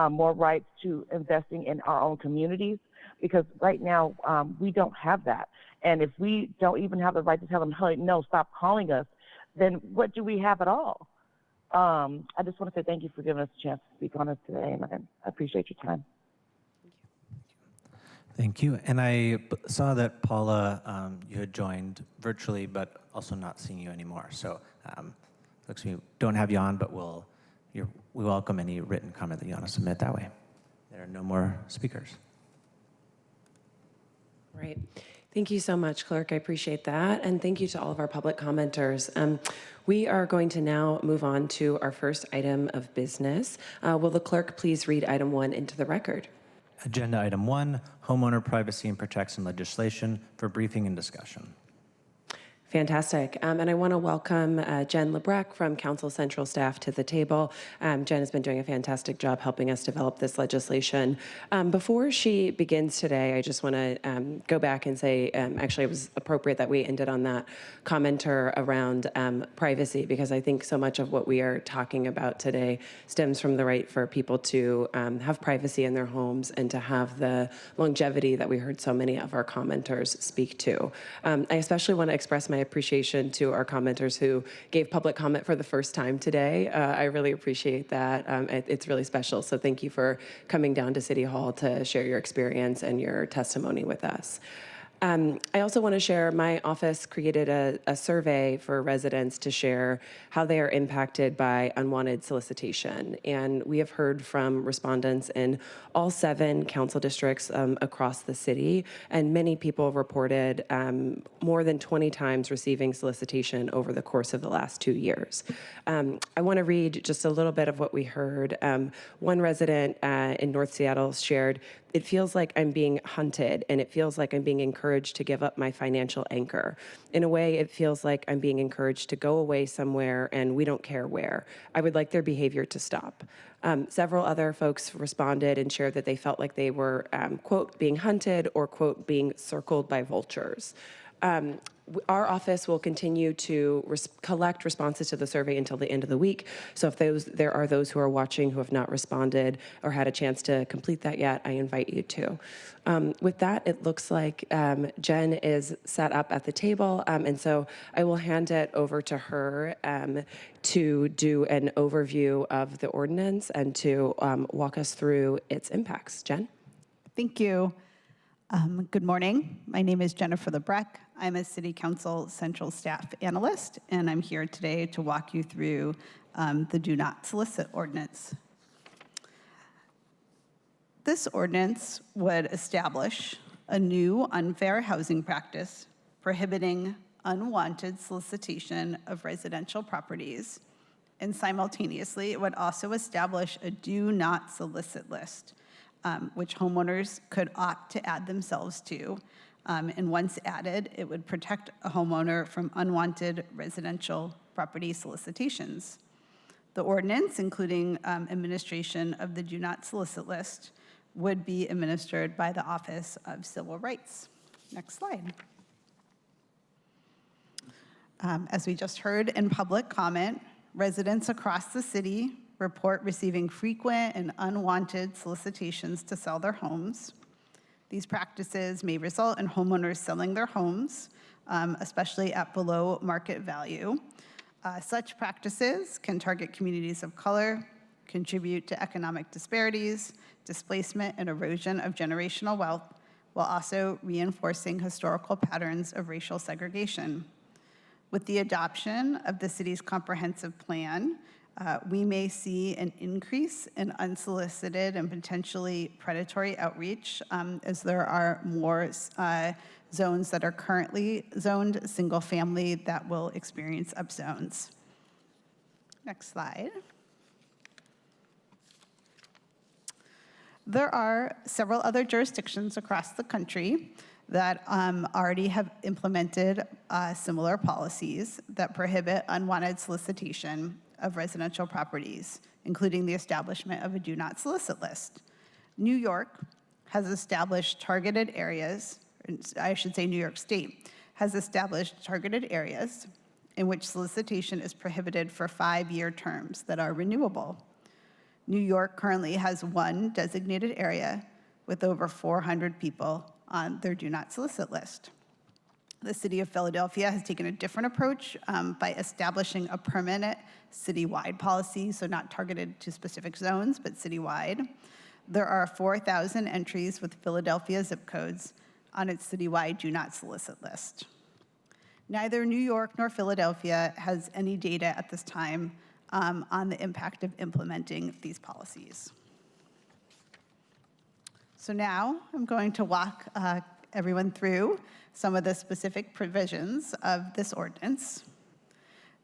[SPEAKER 22] more rights to investing in our own communities, because right now we don't have that. And if we don't even have the right to tell them, hey, no, stop calling us, then what do we have at all? I just want to say thank you for giving us a chance to speak on it today, and I appreciate your time.
[SPEAKER 2] Thank you. And I saw that Paula, you had joined virtually, but also not seeing you anymore. So looks like we don't have you on, but we welcome any written comment that you want to submit that way. There are no more speakers.
[SPEAKER 1] Right. Thank you so much, Clerk. I appreciate that. And thank you to all of our public commenters. We are going to now move on to our first item of business. Will the clerk please read item 1 into the record?
[SPEAKER 2] Agenda item 1, homeowner privacy and protection legislation, for briefing and discussion.
[SPEAKER 1] Fantastic. And I want to welcome Jen Lebrecq from Council Central staff to the table. Jen has been doing a fantastic job helping us develop this legislation. Before she begins today, I just want to go back and say, actually, it was appropriate that we ended on that commenter around privacy, because I think so much of what we are talking about today stems from the right for people to have privacy in their homes and to have the longevity that we heard so many of our commenters speak to. I especially want to express my appreciation to our commenters who gave public comment for the first time today. I really appreciate that. It's really special. So thank you for coming down to City Hall to share your experience and your testimony with us. I also want to share, my office created a survey for residents to share how they are impacted by unwanted solicitation. And we have heard from respondents in all 7 council districts across the city, and many people reported more than 20 times receiving solicitation over the course of the last 2 years. I want to read just a little bit of what we heard. One resident in North Seattle shared, "It feels like I'm being hunted, and it feels like I'm being encouraged to give up my financial anchor. In a way, it feels like I'm being encouraged to go away somewhere, and we don't care where. I would like their behavior to stop." Several other folks responded and shared that they felt like they were, quote, being hunted or, quote, being circled by vultures. Our office will continue to collect responses to the survey until the end of the week. So if there are those who are watching who have not responded or had a chance to complete that yet, I invite you to. With that, it looks like Jen is set up at the table. And so I will hand it over to her to do an overview of the ordinance and to walk us through its impacts. Jen?
[SPEAKER 5] Thank you. Good morning. My name is Jennifer Lebrecq. I'm a City Council Central Staff Analyst, and I'm here today to walk you through the Do Not Solicit Ordinance. This ordinance would establish a new unfair housing practice prohibiting unwanted solicitation of residential properties, and simultaneously, it would also establish a Do Not Solicit list, which homeowners could opt to add themselves to. And once added, it would protect a homeowner from unwanted residential property solicitations. The ordinance, including administration of the Do Not Solicit list, would be administered by the Office of Civil Rights. Next slide. As we just heard in public comment, residents across the city report receiving frequent and unwanted solicitations to sell their homes. These practices may result in homeowners selling their homes, especially at below market value. Such practices can target communities of color, contribute to economic disparities, displacement, and erosion of generational wealth, while also reinforcing historical patterns of racial segregation. With the adoption of the city's comprehensive plan, we may see an increase in unsolicited and potentially predatory outreach as there are more zones that are currently zoned single family that will experience upzones. Next slide. There are several other jurisdictions across the country that already have implemented similar policies that prohibit unwanted solicitation of residential properties, including the establishment of a Do Not Solicit list. New York has established targeted areas, I should say New York State, has established targeted areas in which solicitation is prohibited for 5-year terms that are renewable. New York currently has one designated area with over 400 people on their Do Not Solicit list. The City of Philadelphia has taken a different approach by establishing a permanent citywide policy, so not targeted to specific zones, but citywide. there are 4,000 entries with Philadelphia zip codes on its citywide do not solicit list. Neither New York nor Philadelphia has any data at this time on the impact of implementing these policies. So now I'm going to walk everyone through some of the specific provisions of this ordinance.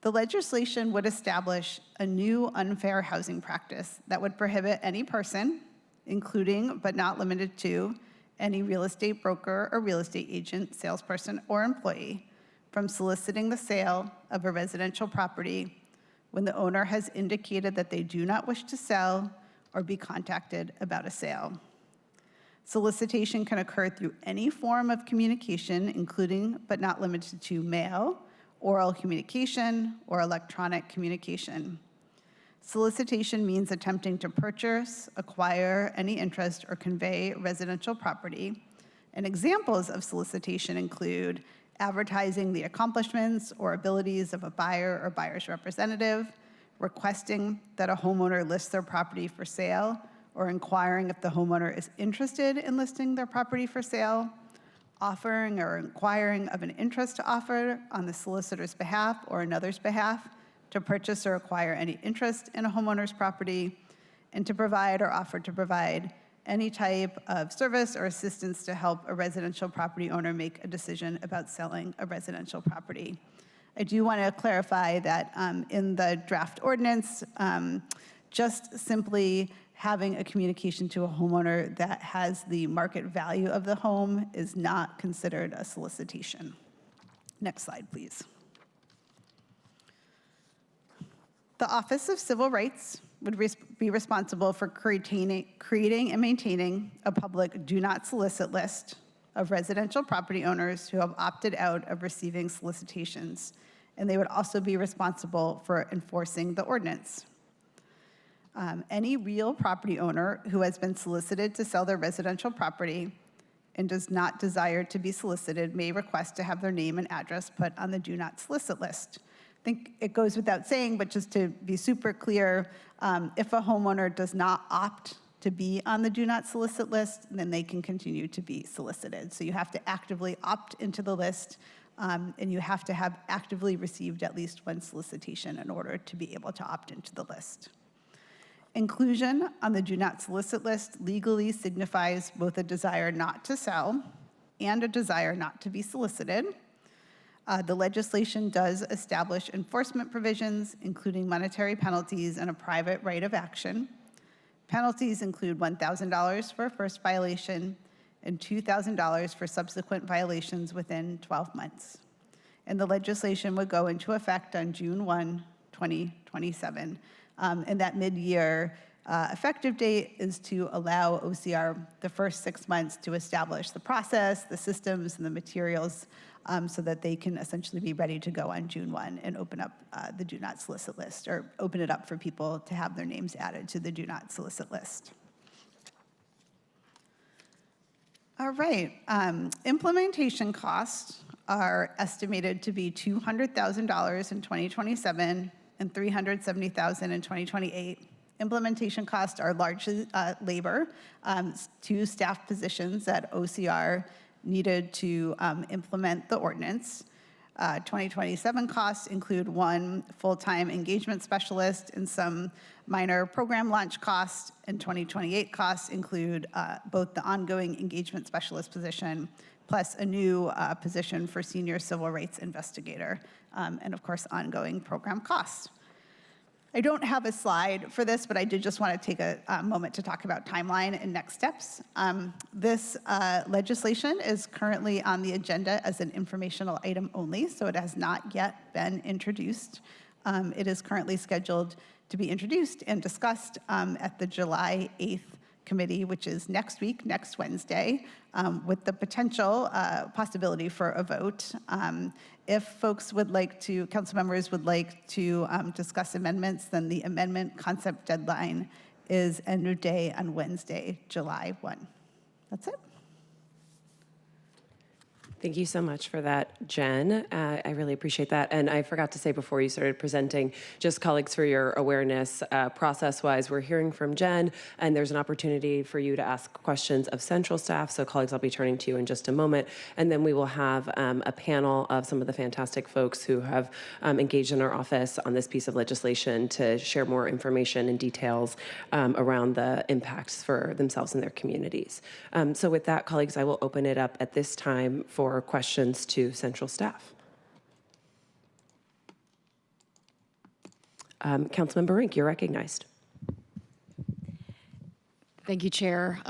[SPEAKER 5] The legislation would establish a new unfair housing practice that would prohibit any person, including but not limited to any real estate broker or real estate agent, salesperson, or employee, from soliciting the sale of a residential property when the owner has indicated that they do not wish to sell or be contacted about a sale. Solicitation can occur through any form of communication, including but not limited to mail, oral communication, or electronic communication. Solicitation means attempting to purchase, acquire any interest, or convey residential property. And examples of solicitation include advertising the accomplishments or abilities of a buyer or buyer's representative, requesting that a homeowner list their property for sale, or inquiring if the homeowner is interested in listing their property for sale, offering or inquiring of an interest to offer on the solicitor's behalf or another's behalf to purchase or acquire any interest in a homeowner's property, and to provide or offer to provide any type of service or assistance to help a residential property owner make a decision about selling a residential property. I do want to clarify that in the draft ordinance, just simply having a communication to a homeowner that has the market value of the home is not considered a solicitation. Next slide, please. The Office of Civil Rights would be responsible for creating and maintaining a public do not solicit list of residential property owners who have opted out of receiving solicitations, and they would also be responsible for enforcing the ordinance. Any real property owner who has been solicited to sell their residential property and does not desire to be solicited may request to have their name and address put on the do not solicit list. I think it goes without saying, but just to be super clear, if a homeowner does not opt to be on the do not solicit list, then they can continue to be solicited. So you have to actively opt into the list, and you have to have actively received at least one solicitation in order to be able to opt into the list. Inclusion on the do not solicit list legally signifies both a desire not to sell and a desire not to be solicited. The legislation does establish enforcement provisions, including monetary penalties and a private right of action. Penalties include $1,000 for a first violation and $2,000 for subsequent violations within 12 months. And the legislation would go into effect on June 1, 2027. And that mid-year effective date is to allow OCR the first 6 months to establish the process, the systems, and the materials so that they can essentially be ready to go on June 1 and open up the do not solicit list, or open it up for people to have their names added to the do not solicit list. All right, implementation costs are estimated to be $200,000 in 2027 and $370,000 in 2028. Implementation costs are largely labor, 2 staff positions at OCR needed to implement the ordinance. 2027 costs include 1 full-time engagement specialist and some minor program launch costs, and 2028 costs include both the ongoing engagement specialist position plus a new position for senior civil rights investigator, and of course ongoing program costs. I don't have a slide for this, but I did just want to take a moment to talk about timeline and next steps. This legislation is currently on the agenda as an informational item only, so it has not yet been introduced. It is currently scheduled to be introduced and discussed at the July 8th committee, which is next week, next Wednesday, with the potential possibility for a vote. If folks would like to, council members would like to discuss amendments, then the amendment concept deadline is end of day on Wednesday, July 1. That's it.
[SPEAKER 1] Thank you so much for that, Jen. I really appreciate that. And I forgot to say before you started presenting, just colleagues, for your awareness, process-wise, we're hearing from Jen, and there's an opportunity for you to ask questions of central staff. So colleagues, I'll be turning to you in just a moment. And then we will have a panel of some of the fantastic folks who have engaged in our office on this piece of legislation to share more information and details around the impacts for themselves and their communities. So with that, colleagues, I will open it up at this time for questions to central staff. Councilmember Rink, you're recognized.
[SPEAKER 3] Thank you, Chair.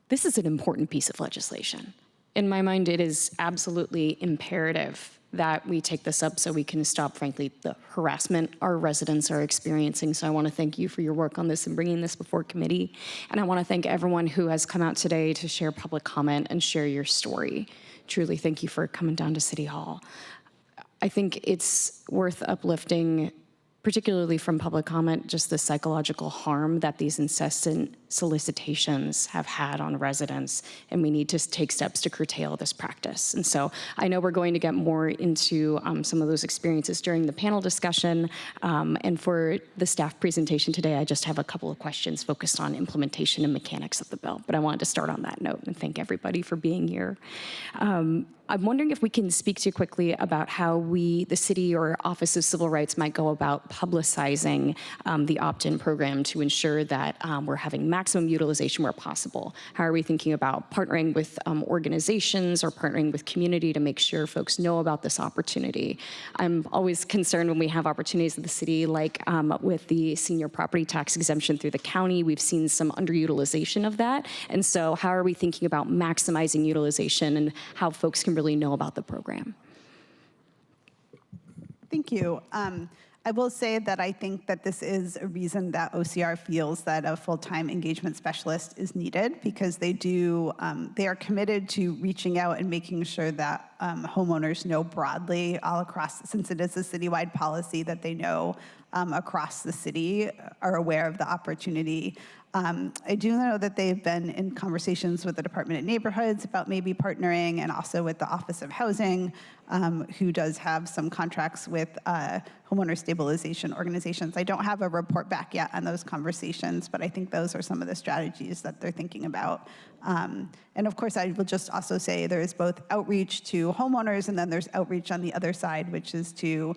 [SPEAKER 3] This is an important piece of legislation. In my mind, it is absolutely imperative that we take this up so we can stop, frankly, the harassment our residents are experiencing. So I want to thank you for your work on this and bringing this before committee. And I want to thank everyone who has come out today to share public comment and share your story. Truly, thank you for coming down to City Hall. I think it's worth uplifting, particularly from public comment, just the psychological harm that these incessant solicitations have had on residents, and we need to take steps to curtail this practice. And so I know we're going to get more into some of those experiences during the panel discussion, and for the staff presentation today, I just have a couple of questions focused on implementation and mechanics of the bill, but I wanted to start on that note and thank everybody for being here. I'm wondering if we can speak to you quickly about how we, the city or Office of Civil Rights, might go about publicizing the opt-in program to ensure that we're having maximum utilization where possible. How are we thinking about partnering with organizations or partnering with community to make sure folks know about this opportunity? I'm always concerned when we have opportunities in the city, like with the senior property tax exemption through the county, we've seen some underutilization of that. And so how are we thinking about maximizing utilization and how folks can really know about the program?
[SPEAKER 5] Thank you. I will say that I think that this is a reason that OCR feels that a full-time engagement specialist is needed, because they are committed to reaching out and making sure that homeowners know broadly all across, since it is a citywide policy, that they know across the city, are aware of the opportunity. I do know that they've been in conversations with the Department of Neighborhoods about maybe partnering, and also with the Office of Housing, who does have some contracts with homeowner stabilization organizations. I don't have a report back yet on those conversations, but I think those are some of the strategies that they're thinking about. And of course, I will just also say there is both outreach to homeowners, and then there's outreach on the other side, which is to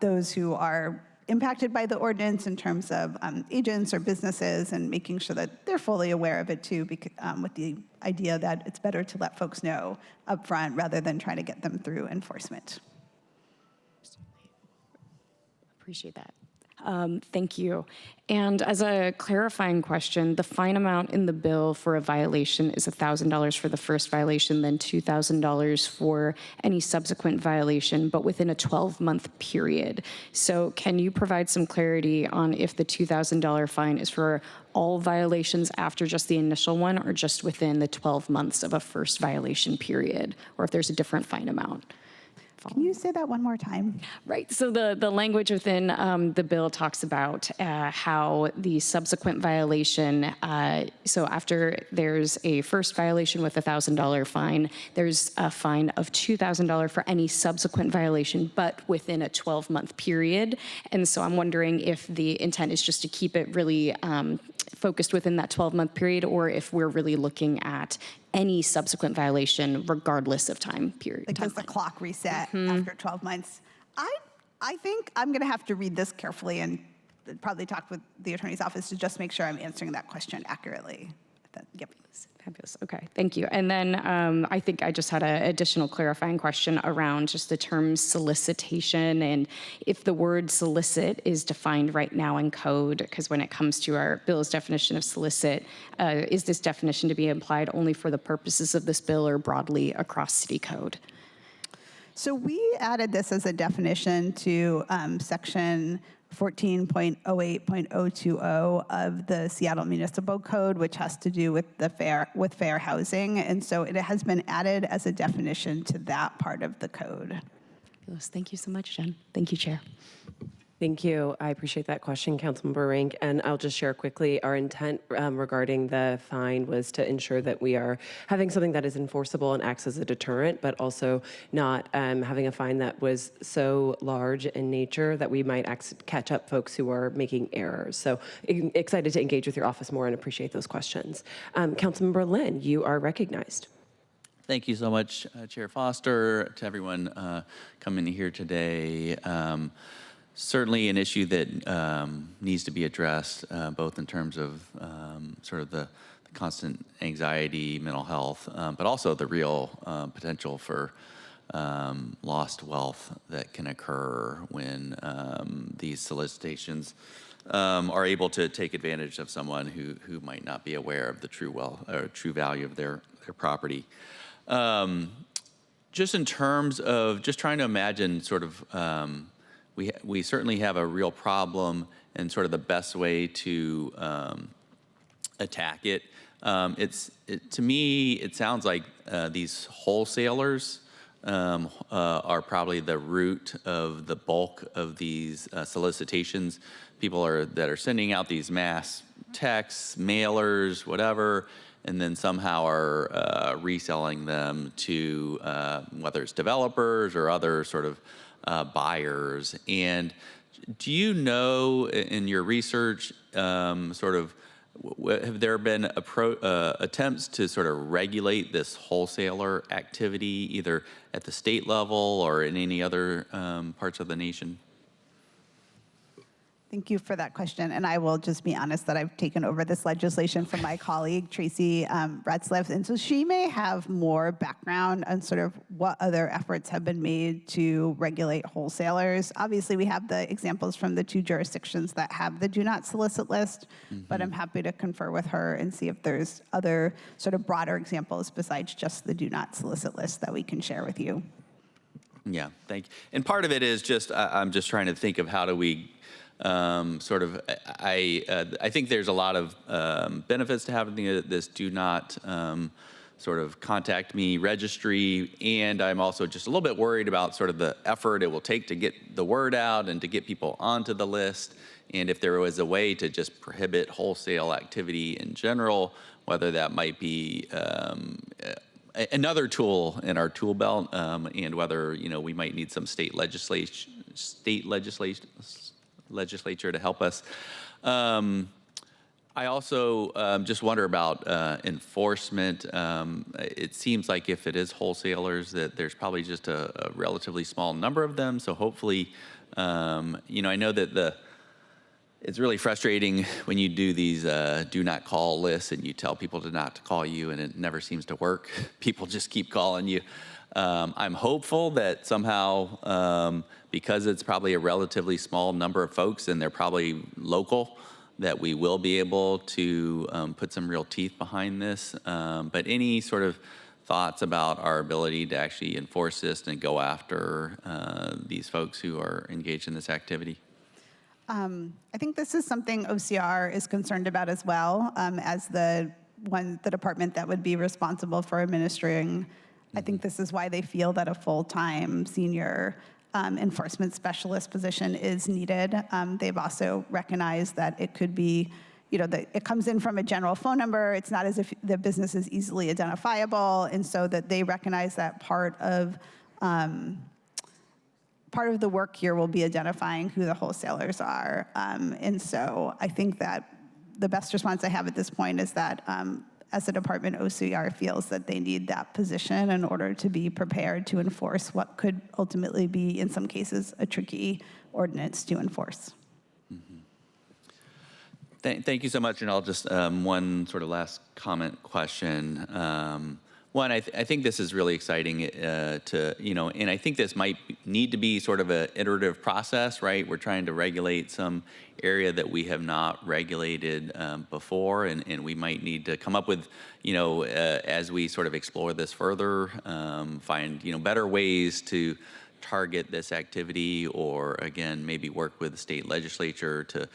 [SPEAKER 5] those who are impacted by the ordinance in terms of agents or businesses, and making sure that they're fully aware of it too, because, with the idea that it's better to let folks know up front rather than try to get them through enforcement.
[SPEAKER 3] Appreciate that. Thank you. And as a clarifying question, the fine amount in the bill for a violation is $1,000 for the first violation, then $2,000 for any subsequent violation, but within a 12-month period. So can you provide some clarity on if the $2,000 fine is for all violations after just the initial one, or just within the 12 months of a first violation period, or if there's a different fine amount?
[SPEAKER 5] Can you say that one more time?
[SPEAKER 3] Right. So the language within the bill talks about how the subsequent violation, so after there's a first violation with a $1,000 fine, there's a fine of $2,000 for any subsequent violation, but within a 12-month period. And so I'm wondering if the intent is just to keep it really focused within that 12-month period, or if we're really looking at any subsequent violation regardless of time period.
[SPEAKER 5] Like, does the clock reset after 12 months? I think I'm going to have to read this carefully and probably talk with the attorney's office to just make sure I'm answering that question accurately. Yep.
[SPEAKER 3] Fabulous. Okay, thank you. And then I think I just had an additional clarifying question around just the term solicitation, and if the word solicit is defined right now in code, because when it comes to our bill's definition of solicit, is this definition to be applied only for the purposes of this bill or broadly across city code?
[SPEAKER 5] So we added this as a definition to section 14.08.020 of the Seattle Municipal Code, which has to do with the fair housing, and so it has been added as a definition to that part of the code.
[SPEAKER 3] Fabulous. Thank you so much, Jen. Thank you, Chair.
[SPEAKER 1] Thank you. I appreciate that question, Councilmember Rank. And I'll just share quickly, our intent regarding the fine was to ensure that we are having something that is enforceable and acts as a deterrent, but also not having a fine that was so large in nature that we might catch up folks who are making errors. So excited to engage with your office more and appreciate those questions. Councilmember Lynn, you are recognized.
[SPEAKER 4] Thank you so much, Chair Foster, to everyone coming here today. Certainly an issue that needs to be addressed, both in terms of sort of the constant anxiety, mental health, but also the real potential for lost wealth that can occur when these solicitations are able to take advantage of someone who might not be aware of the true wealth or true value of their property. Just in terms of just trying to imagine sort of we certainly have a real problem, and sort of the best way to attack it. To me, it sounds like these wholesalers are probably the root of the bulk of these solicitations. People that are sending out these mass texts, mailers, whatever, and then somehow are reselling them to whether it's developers or other sort of buyers. And do you know in your research sort of have there been attempts to sort of regulate this wholesaler activity either at the state level or in any other parts of the nation?
[SPEAKER 5] Thank you for that question. And I will just be honest that I've taken over this legislation from my colleague, Tracy Retzlaff. And so she may have more background on sort of what other efforts have been made to regulate wholesalers. Obviously, we have the examples from the 2 jurisdictions that have the do not solicit list, but I'm happy to confer with her and see if there's other sort of broader examples besides just the do not solicit list that we can share with you.
[SPEAKER 4] Yeah, thank you. And part of it is just, I'm just trying to think of how do we sort of, I think there's a lot of benefits to having this do not sort of contact me registry, and I'm also just a little bit worried about sort of the effort it will take to get the word out and to get people onto the list, and if there was a way to just prohibit wholesale activity in general, whether that might be another tool in our tool belt, and whether we might need some state legislature to help us. I also just wonder about enforcement. It seems like if it is wholesalers that there's probably just a relatively small number of them. So hopefully, I know that it's really frustrating when you do these do not call lists and you tell people to not to call you and it never seems to work. People just keep calling you. I'm hopeful that somehow, because it's probably a relatively small number of folks and they're probably local, that we will be able to put some real teeth behind this. But any sort of thoughts about our ability to actually enforce this and go after these folks who are engaged in this activity?
[SPEAKER 5] I think this is something OCR is concerned about as well, as the department that would be responsible for administering. I think this is why they feel that a full-time senior enforcement specialist position is needed. They've also recognized that it could be, that it comes in from a general phone number. It's not as if the business is easily identifiable, and so that they recognize that part of the work here will be identifying who the wholesalers are. And so I think that the best response I have at this point is that as a department, OCR feels that they need that position in order to be prepared to enforce what could ultimately be, in some cases, a tricky ordinance to enforce.
[SPEAKER 4] Thank you so much. And I'll just, one sort of last comment question. One, I think this is really exciting and I think this might need to be sort of an iterative process, right? We're trying to regulate some area that we have not regulated before, and we might need to come up with, as we sort of explore this further, find, better ways to target this activity, or again, maybe work with the state legislature to,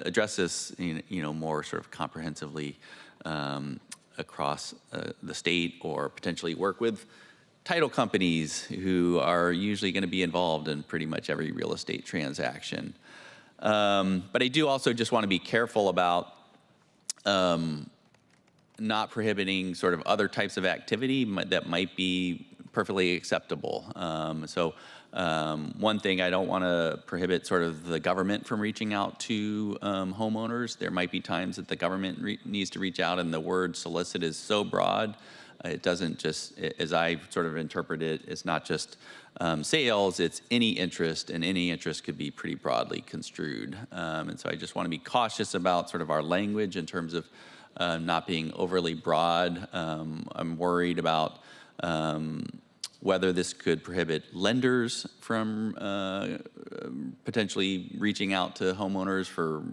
[SPEAKER 4] address this, more sort of comprehensively across the state, or potentially work with title companies who are usually going to be involved in pretty much every real estate transaction. But I do also just want to be careful about not prohibiting sort of other types of activity that might be perfectly acceptable. One thing, I don't want to prohibit sort of the government from reaching out to homeowners. There might be times that the government needs to reach out, and the word solicit is so broad. It doesn't just, as I sort of interpret it, it's not just sales, it's any interest, and any interest could be pretty broadly construed. And so I just want to be cautious about sort of our language in terms of not being overly broad. I'm worried about whether this could prohibit lenders from potentially reaching out to homeowners for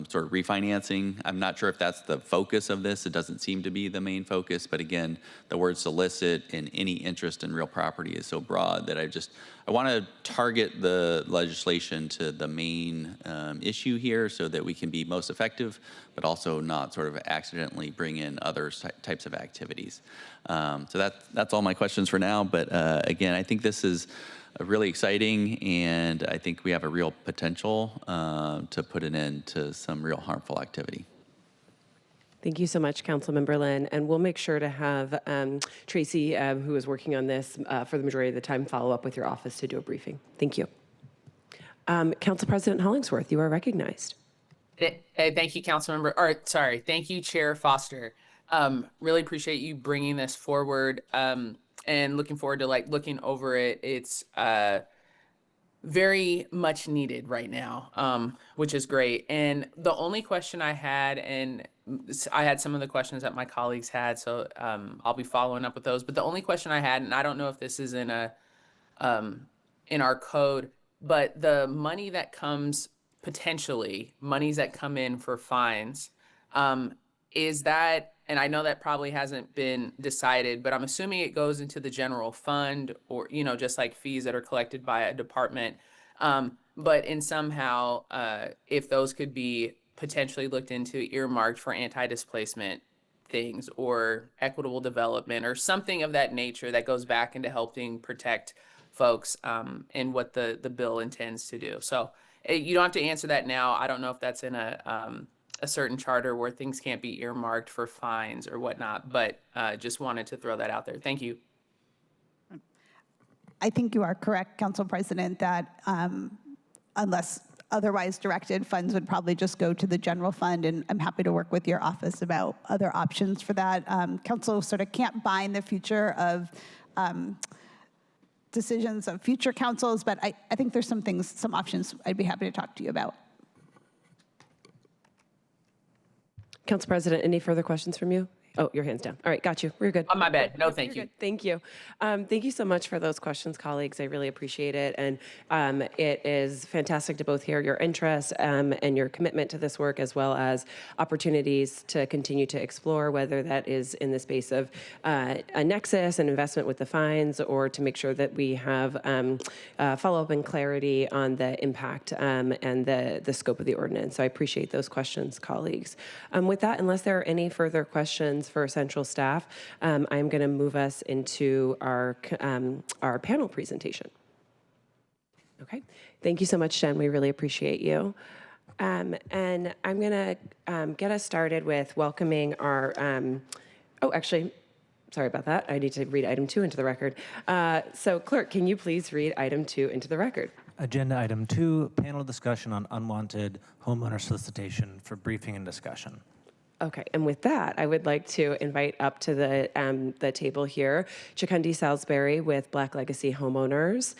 [SPEAKER 4] sort of refinancing. I'm not sure if that's the focus of this. It doesn't seem to be the main focus, but again, the word solicit and any interest in real property is so broad that I want to target the legislation to the main issue here so that we can be most effective, but also not sort of accidentally bring in other types of activities. So that's all my questions for now, but again, I think this is really exciting, and I think we have a real potential to put an end to some real harmful activity.
[SPEAKER 1] Thank you so much, Councilmember Lynn. And we'll make sure to have Tracy, who is working on this for the majority of the time, follow up with your office to do a briefing. Thank you. Council President Hollingsworth, you are recognized.
[SPEAKER 6] Thank you, thank you, Chair Foster. Really appreciate you bringing this forward, and looking forward to looking over it. It's very much needed right now, which is great. And the only question I had, and I had some of the questions that my colleagues had, so I'll be following up with those. But the only question I had, and I don't know if this is in our code, but the money that comes monies that come in for fines, is that, and I know that probably hasn't been decided, but I'm assuming it goes into the general fund, or, just like fees that are collected by a department. But in somehow, if those could be potentially looked into, earmarked for anti-displacement things or equitable development or something of that nature that goes back into helping protect folks, and what the bill intends to do. So you don't have to answer that now. I don't know if that's in a certain charter where things can't be earmarked for fines or whatnot, but just wanted to throw that out there. Thank you.
[SPEAKER 5] I think you are correct, Council President, that unless otherwise directed, funds would probably just go to the general fund, and I'm happy to work with your office about other options for that. Council sort of can't bind the future of decisions of future councils, but I think there's some options I'd be happy to talk to you about.
[SPEAKER 1] Council President, any further questions from you? Oh, your hand's down. All right, got you. We're good.
[SPEAKER 6] Oh, my bad. No, thank you.
[SPEAKER 1] Good. Thank you. Thank you so much for those questions, colleagues. I really appreciate it. And it is fantastic to both hear your interest and your commitment to this work, as well as opportunities to continue to explore, whether that is in the space of a nexus and investment with the fines, or to make sure that we have follow-up and clarity on the impact and the scope of the ordinance. So I appreciate those questions, colleagues. With that, unless there are any further questions for central staff, I'm going to move us into our panel presentation. Okay, thank you so much, Jen. We really appreciate you. And I'm going to get us started with welcoming our, sorry about that. I need to read item 2 into the record. So clerk, can you please read item 2 into the record?
[SPEAKER 2] Agenda item 2, panel discussion on unwanted homeowner solicitation for briefing and discussion.
[SPEAKER 1] Okay, and with that, I would like to invite up to the table here Chakundi Salisbury with Black Legacy Homeowners,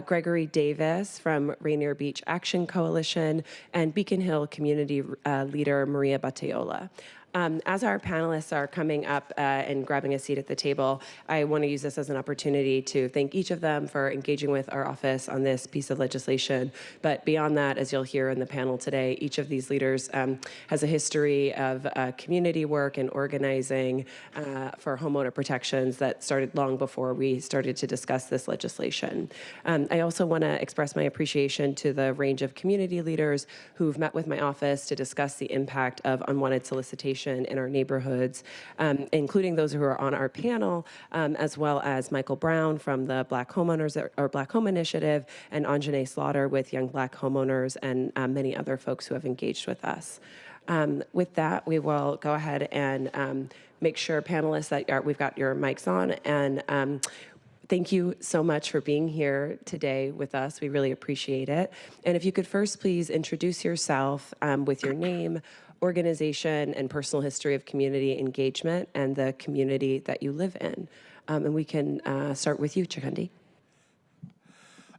[SPEAKER 1] Gregory Davis from Rainier Beach Action Coalition, and Beacon Hill Community Leader Maria Bateola. As our panelists are coming up and grabbing a seat at the table, I want to use this as an opportunity to thank each of them for engaging with our office on this piece of legislation. But beyond that, as you'll hear in the panel today, each of these leaders has a history of community work and organizing for homeowner protections that started long before we started to discuss this legislation. I also want to express my appreciation to the range of community leaders who've met with my office to discuss the impact of unwanted solicitation organization in our neighborhoods, including those who are on our panel, as well as Michael Brown from the Black Homeowners or Black Home Initiative, and Anjanae Slaughter with Young Black Homeowners, and many other folks who have engaged with us. With that, we will go ahead and make sure, panelists, that we've got your mics on. And thank you so much for being here today with us. We really appreciate it. And if you could first please introduce yourself with your name, organization, and personal history of community engagement and the community that you live in. And we can start with you, Chikundi.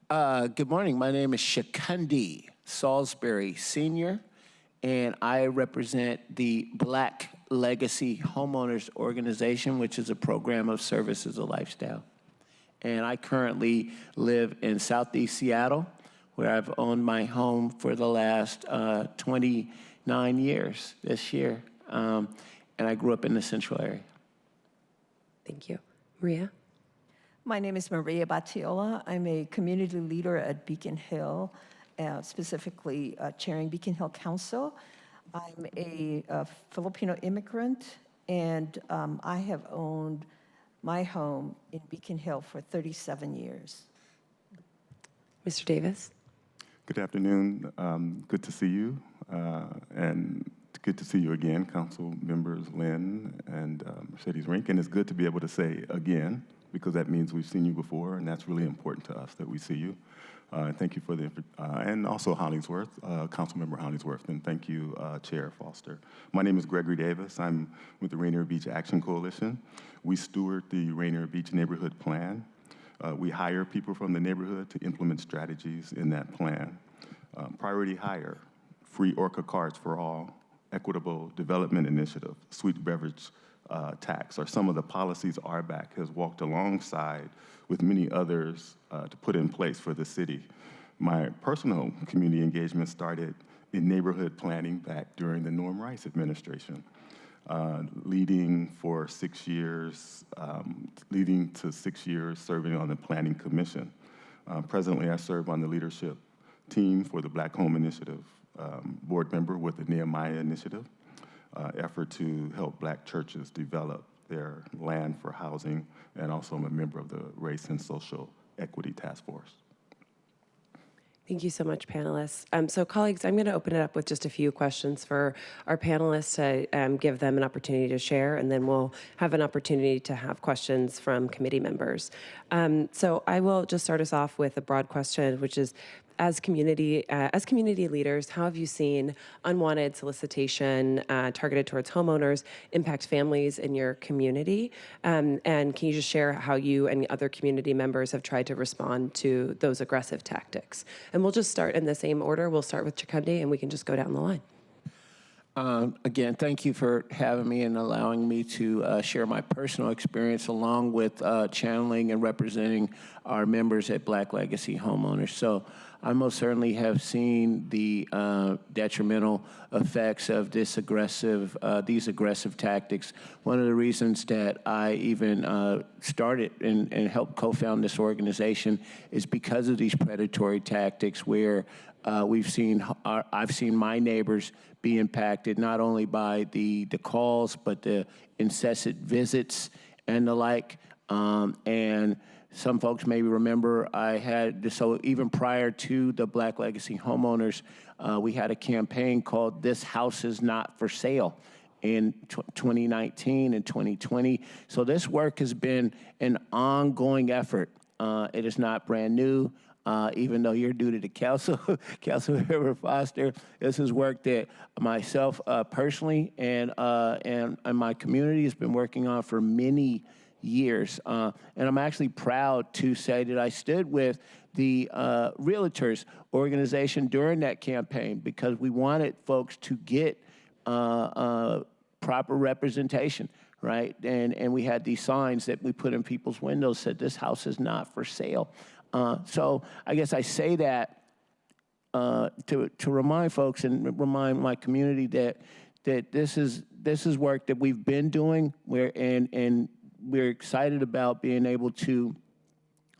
[SPEAKER 7] Good morning. My name is Chikundi Salisbury Sr., and I represent the Black Legacy Homeowners Organization, which is a program of service as a lifestyle. And I currently live in Southeast Seattle, where I've owned my home for the last 29 years this year. And I grew up in the central area.
[SPEAKER 1] Thank you. Maria?
[SPEAKER 8] My name is Maria Batiola. I'm a community leader at Beacon Hill, specifically chairing Beacon Hill Council. I'm a Filipino immigrant, and I have owned my home in Beacon Hill for 37 years.
[SPEAKER 1] Mr. Davis?
[SPEAKER 23] Good afternoon. Good to see you, and good to see you again, Council members Lynn and Mercedes Rink. And it's good to be able to say again, because that means we've seen you before, and that's really important to us that we see you. Thank you for the, and also Hollingsworth, Councilmember Hollingsworth, and thank you, Chair Foster. My name is Gregory Davis. I'm with the Rainier Beach Action Coalition. We steward the Rainier Beach Neighborhood Plan. We hire people from the neighborhood to implement strategies in that plan. Priority hire, free Orca cards for all, equitable development initiative, sweet beverage tax are some of the policies RBAC has walked alongside with many others to put in place for the city. My personal community engagement started in neighborhood planning back during the Norm Rice administration, leading for 6 years, leading to 6 years serving on the Planning Commission. Presently, I serve on the leadership team for the Black Home Initiative, board member with the Nehemiah Initiative, effort to help Black churches develop their land for housing, and also I'm a member of the Race and Social Equity Task Force.
[SPEAKER 1] Thank you so much, panelists. So colleagues, I'm going to open it up with just a few questions for our panelists to give them an opportunity to share, and then we'll have an opportunity to have questions from committee members. So I will just start us off with a broad question, which is, as community leaders, how have you seen unwanted solicitation targeted towards homeowners impact families in your community? And can you just share how you and other community members have tried to respond to those aggressive tactics? And we'll just start in the same order. We'll start with Chikundi, and we can just go down the line.
[SPEAKER 7] Again, thank you for having me and allowing me to share my personal experience along with channeling and representing our members at Black Legacy Homeowners. So I most certainly have seen the detrimental effects of these aggressive tactics. One of the reasons that I even started and helped co-found this organization is because of these predatory tactics where I've seen my neighbors be impacted not only by the calls, but the incessant visits and the like. And some folks maybe remember so even prior to the Black Legacy Homeowners, we had a campaign called This House Is Not For Sale in 2019 and 2020. So this work has been an ongoing effort. It is not brand new. Even though you're new to the council, Councilmember Foster, this is work that myself personally and my community has been working on for many years. And I'm actually proud to say that I stood with the Realtors organization during that campaign because we wanted folks to get proper representation, right? And we had these signs that we put in people's windows said, "This house is not for sale." So I guess I say that to remind folks and remind my community that this is work that we've been doing, and we're excited about being able to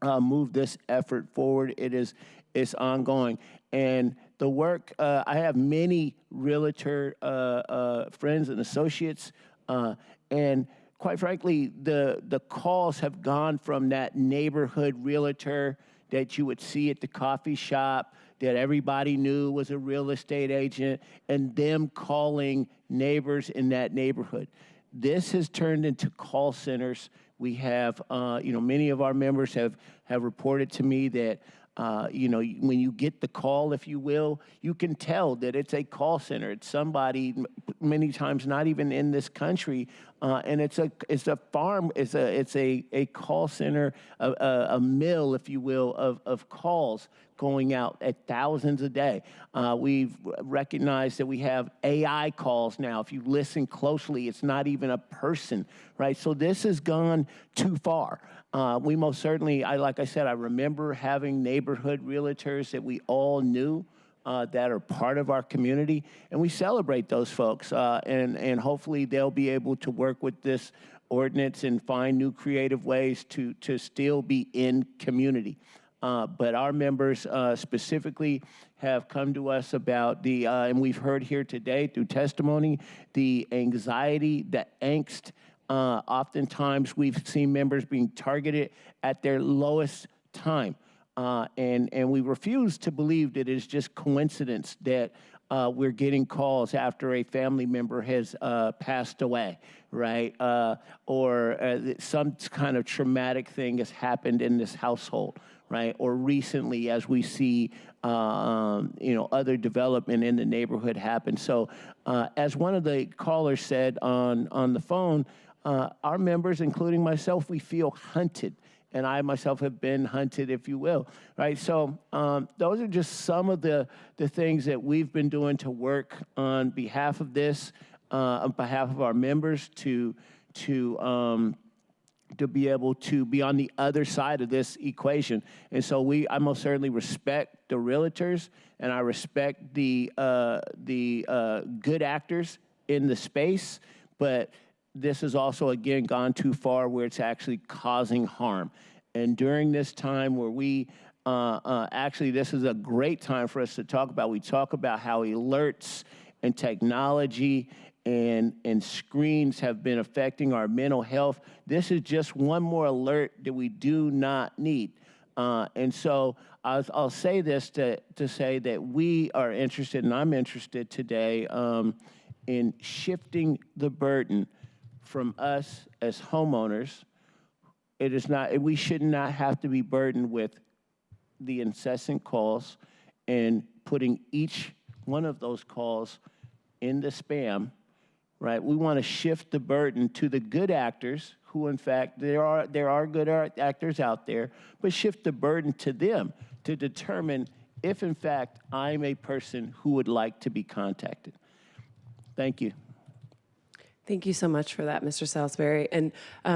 [SPEAKER 7] move this effort forward. It's ongoing. And the work, I have many realtor friends and associates, and quite frankly, the calls have gone from that neighborhood realtor that you would see at the coffee shop that everybody knew was a real estate agent, and them calling neighbors in that neighborhood. This has turned into call centers. We have, many of our members have reported to me that, when you get the call, if you will, you can tell that it's a call center. It's somebody many times not even in this country, and it's a farm. It's a call center, a mill, if you will, of calls going out at thousands a day. We've recognized that we have AI calls now. If you listen closely, it's not even a person, right? So this has gone too far. We most certainly, like I said, I remember having neighborhood realtors that we all knew that are part of our community, and we celebrate those folks, and hopefully they'll be able to work with this ordinance and find new creative ways to still be in community. But our members specifically have come to us about and we've heard here today through testimony, the anxiety, the angst. Oftentimes we've seen members being targeted at their lowest time. And we refuse to believe that it's just coincidence that we're getting calls after a family member has passed away, right? Or some kind of traumatic thing has happened in this household, right? Or recently, as we see, other development in the neighborhood happen. So as one of the callers said on the phone, our members, including myself, we feel hunted. And I myself have been hunted, if you will, right? So those are just some of the things that we've been doing to work on behalf of this, on behalf of our members to be able to be on the other side of this equation. And so I most certainly respect the realtors, and I respect the good actors in the space, but this has also, again, gone too far where it's actually causing harm. And during this time where we, actually, this is a great time for us to talk about. We talk about how alerts and technology and screens have been affecting our mental health. This is just one more alert that we do not need. And so I'll say this to say that we are interested, and I'm interested today, in shifting the burden from us as homeowners. It is not, we should not have to be burdened with the incessant calls and putting each one of those calls in the spam, right? We want to shift the burden to the good actors who, in fact, there are good actors out there, but shift the burden to them to determine if, in fact, I'm a person who would like to be contacted. Thank you.
[SPEAKER 1] Thank you so much for that, Mr. Salisbury. And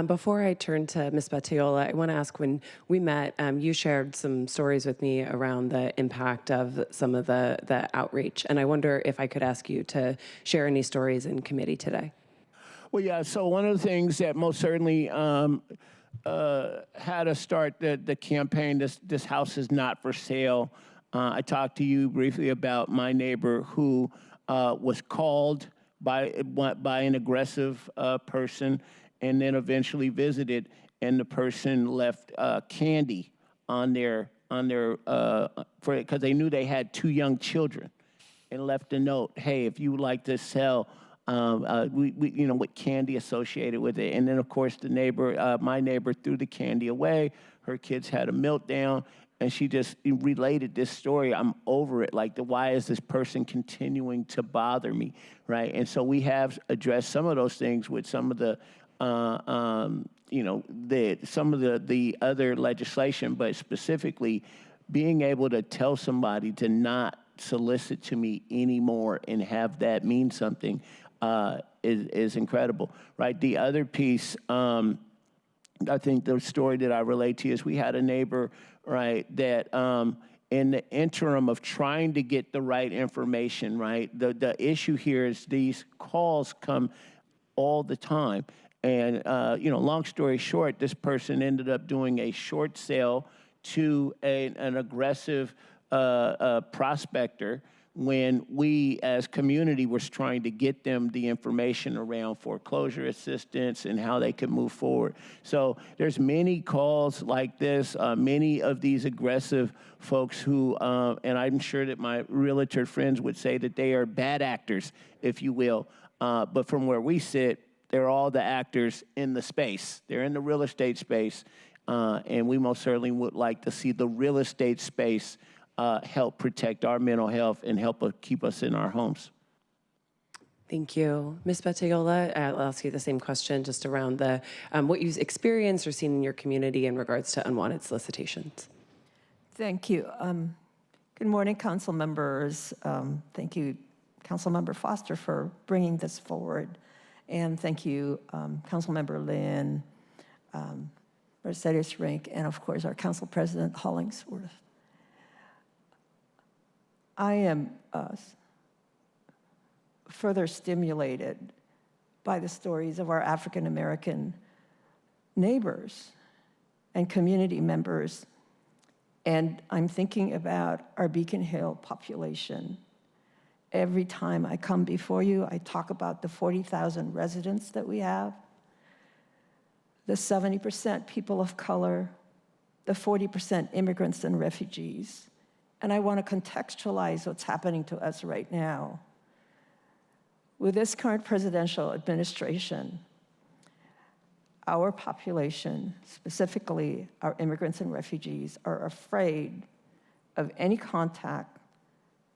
[SPEAKER 1] before I turn to Ms. Batiola, I want to ask, when we met, you shared some stories with me around the impact of some of the outreach. And I wonder if I could ask you to share any stories in committee today.
[SPEAKER 7] Well, yeah, so one of the things that most certainly had us start the campaign, this house is not for sale. I talked to you briefly about my neighbor who was called by an aggressive person, and then eventually visited, and the person left candy on their because they knew they had 2 young children, and left a note, hey, if you would like to sell, with candy associated with it. And then of course the neighbor, my neighbor, threw the candy away. Her kids had a meltdown. And she just related this story. I'm over it. Like, why is this person continuing to bother me, right? And so we have addressed some of those things with some of the, the other legislation, but specifically being able to tell somebody to not solicit to me anymore and have that mean something is incredible, right? The other piece, I think the story that I relate to is we had a neighbor, right, that in the interim of trying to get the right information, right, the issue here is these calls come all the time, And, long story short, this person ended up doing a short sale to an aggressive prospector when we as community was trying to get them the information around foreclosure assistance and how they could move forward. So there's many calls like this, many of these aggressive folks who, and I'm sure that my realtor friends would say that they are bad actors, if you will. But from where we sit, they're all the actors in the space. They're in the real estate space. And we most certainly would like to see the real estate space help protect our mental health and help keep us in our homes.
[SPEAKER 1] Thank you. Ms. Batiola, I'll ask you the same question just around the what you've experienced or seen in your community in regards to unwanted solicitations.
[SPEAKER 8] Thank you. Good morning, council members. Thank you, Councilmember Foster, for bringing this forward. And thank you, Councilmember Lynn, Mercedes Rink, and of course, our Council President Hollingsworth. I am further stimulated by the stories of our African American neighbors and community members. And I'm thinking about our Beacon Hill population. Every time I come before you, I talk about the 40,000 residents that we have, the 70% people of color, the 40% immigrants and refugees. And I want to contextualize what's happening to us right now. With this current presidential administration, our population, specifically our immigrants and refugees, are afraid of any contact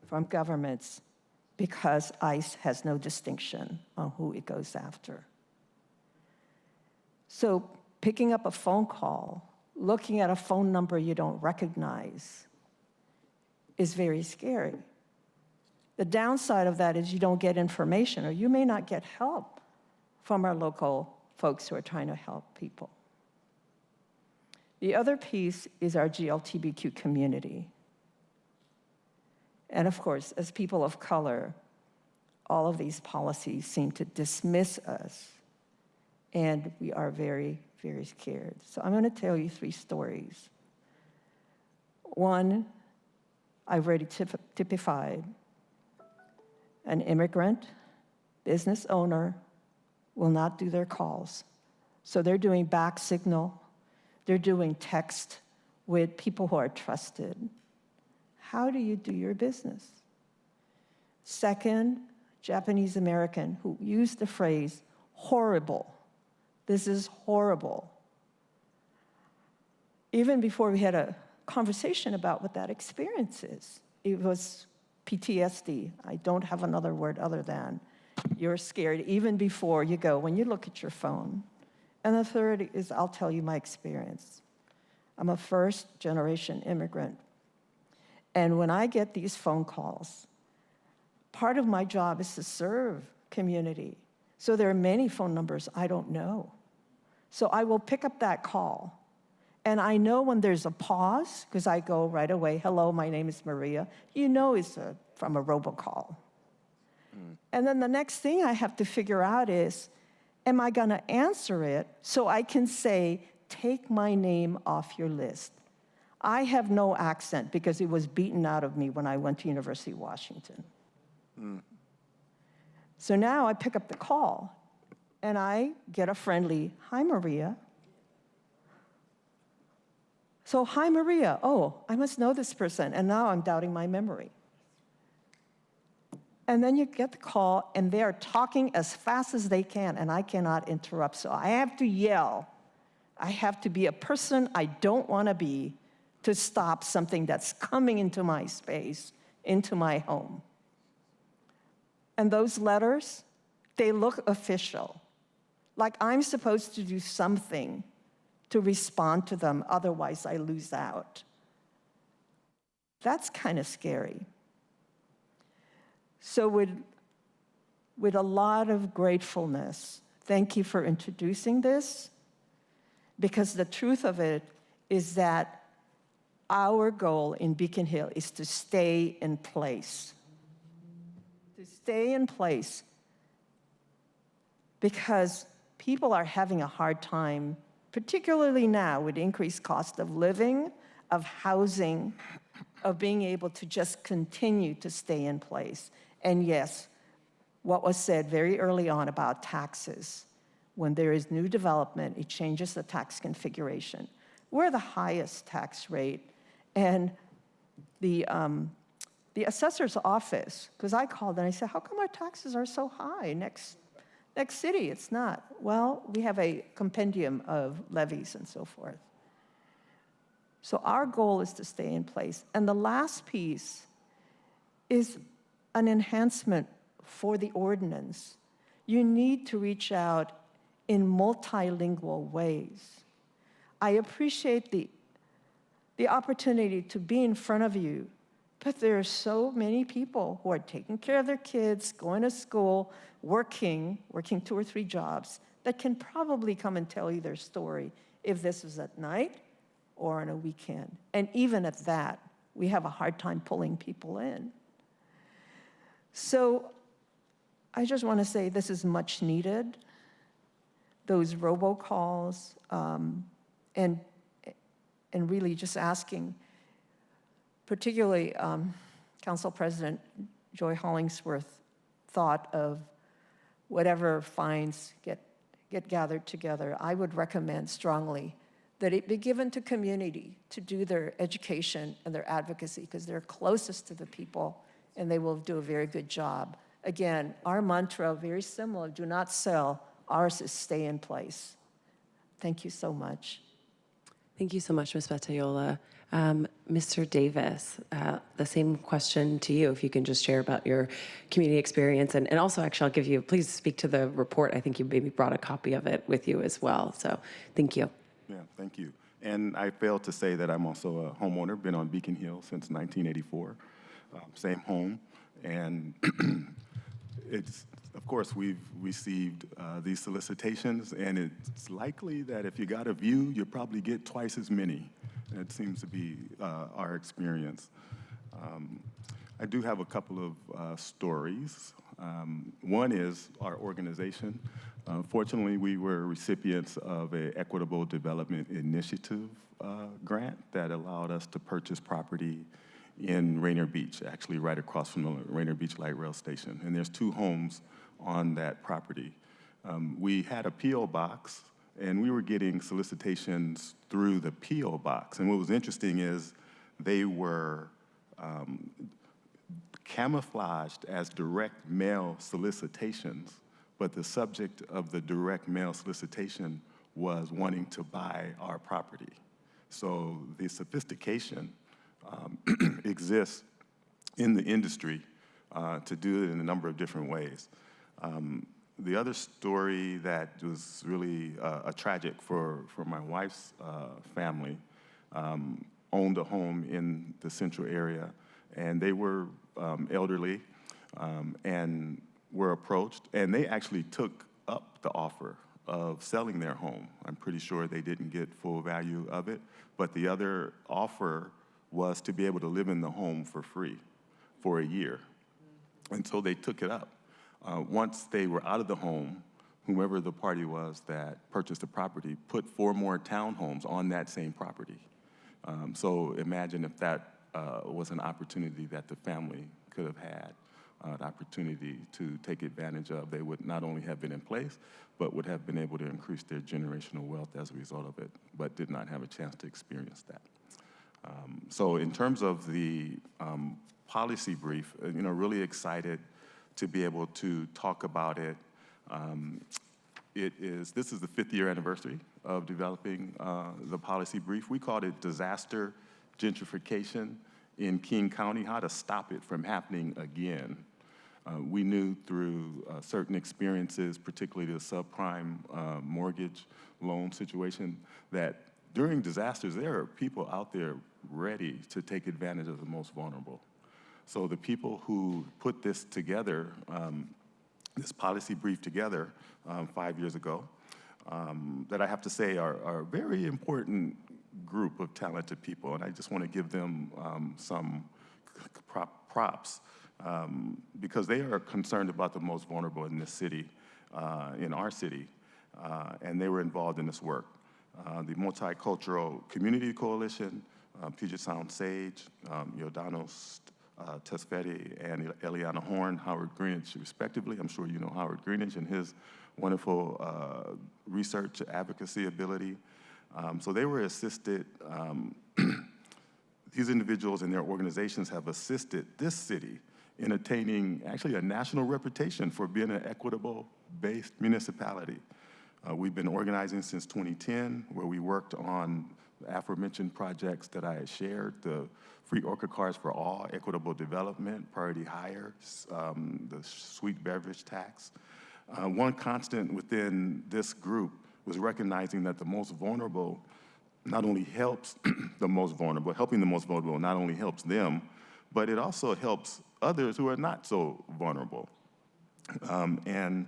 [SPEAKER 8] from governments because ICE has no distinction on who it goes after. So picking up a phone call, looking at a phone number you don't recognize is very scary. The downside of that is you don't get information, or you may not get help from our local folks who are trying to help people. The other piece is our GLTBQ community. And of course, as people of color, all of these policies seem to dismiss us, and we are very, very scared. So I'm going to tell you 3 stories. One, I've already typified. An immigrant, business owner, will not do their calls. So they're doing back signal. They're doing text with people who are trusted. How do you do your business? Second, Japanese American who used the phrase horrible. This is horrible. Even before we had a conversation about what that experience is, it was PTSD. I don't have another word other than you're scared even before you go, when you look at your phone. And the third is I'll tell you my experience. I'm a first-generation immigrant. And when I get these phone calls, part of my job is to serve community. So there are many phone numbers I don't know. So I will pick up that call. And I know when there's a pause, because I go right away, hello, my name is Maria. You know it's from a robocall. And then the next thing I have to figure out is, am I going to answer it so I can say, take my name off your list? I have no accent because it was beaten out of me when I went to University of Washington. So now I pick up the call, and I get a friendly, hi, Maria. So, hi, Maria. Oh, I must know this person. And now I'm doubting my memory. And then you get the call, and they're talking as fast as they can, and I cannot interrupt. So I have to yell. I have to be a person I don't want to be to stop something that's coming into my space, into my home. And those letters, they look official, like I'm supposed to do something to respond to them, otherwise I lose out. That's kind of scary. So with a lot of gratefulness, thank you for introducing this, because the truth of it is that our goal in Beacon Hill is to stay in place. To stay in place, because people are having a hard time, particularly now with increased cost of living, of housing, of being able to just continue to stay in place. And yes, what was said very early on about taxes. When there is new development, it changes the tax configuration. We're the highest tax rate, and the assessor's office, because I called and I said, how come our taxes are so high? Next city, it's not. Well, we have a compendium of levies and so forth. So our goal is to stay in place. And the last piece is an enhancement for the ordinance. You need to reach out in multilingual ways. I appreciate the opportunity to be in front of you, but there are so many people who are taking care of their kids, going to school, working 2 or 3 jobs, that can probably come and tell you their story if this was at night or on a weekend. And even at that, we have a hard time pulling people in. So I just want to say this is much needed. Those robocalls, and really just asking, particularly Council President Joy Hollingsworth thought of whatever fines get gathered together. I would recommend strongly that it be given to community to do their education and their advocacy, because they're closest to the people and they will do a very good job. Again, our mantra, very similar, do not sell. Ours is stay in place. Thank you so much.
[SPEAKER 1] Thank you so much, Ms. Battiola. Mr. Davis, the same question to you, if you can just share about your community experience. And also, actually, I'll give you, please speak to the report. I think you maybe brought a copy of it with you as well. So thank you.
[SPEAKER 23] Yeah, thank you. And I failed to say that I'm also a homeowner, been on Beacon Hill since 1984, same home. And it's, of course, we've received these solicitations, and it's likely that if you got a view, you'll probably get twice as many. It seems to be our experience. I do have a couple of stories. One is our organization. Fortunately, we were recipients of an Equitable Development Initiative grant that allowed us to purchase property in Rainier Beach, actually right across from the Rainier Beach Light Rail Station. And there's 2 homes on that property. We had a P.O. box, and we were getting solicitations through the P.O. box. And what was interesting is they were camouflaged as direct mail solicitations, but the subject of the direct mail solicitation was wanting to buy our property. So the sophistication exists in the industry to do it in a number of different ways. The other story that was really a tragic for my wife's family owned a home in the central area, and they were elderly and were approached, and they actually took up the offer of selling their home. I'm pretty sure they didn't get full value of it, but the other offer was to be able to live in the home for free for a year. And so they took it up. Once they were out of the home, whomever the party was that purchased the property put 4 more townhomes on that same property. So imagine if that was an opportunity that the family could have had, an opportunity to take advantage of. They would not only have been in place, but would have been able to increase their generational wealth as a result of it, but did not have a chance to experience that. So in terms of the policy brief, really excited to be able to talk about it. This is the 5th year anniversary of developing the policy brief. We called it Disaster Gentrification in King County, how to stop it from happening again. We knew through certain experiences, particularly the subprime mortgage loan situation, that during disasters, there are people out there ready to take advantage of the most vulnerable. So the people who put this together, this policy brief together 5 years ago, that I have to say are a very important group of talented people, and I just want to give them some props because they are concerned about the most vulnerable in this city, in our city. and they were involved in this work. The Multicultural Community Coalition, Puget Sound Sage, Yordanos Tesfetti, and Eliana Horn, Howard Greenidge, respectively. I'm sure you know Howard Greenidge and his wonderful research advocacy ability. So they were assisted, these individuals and their organizations have assisted this city in attaining actually a national reputation for being an equitable-based municipality. We've been organizing since 2010, where we worked on the aforementioned projects that I had shared, the free orchid cards for all, equitable development, priority hires, the sweet beverage tax. One constant within this group was recognizing that the most vulnerable not only helps the most vulnerable, helping the most vulnerable not only helps them, but it also helps others who are not so vulnerable. And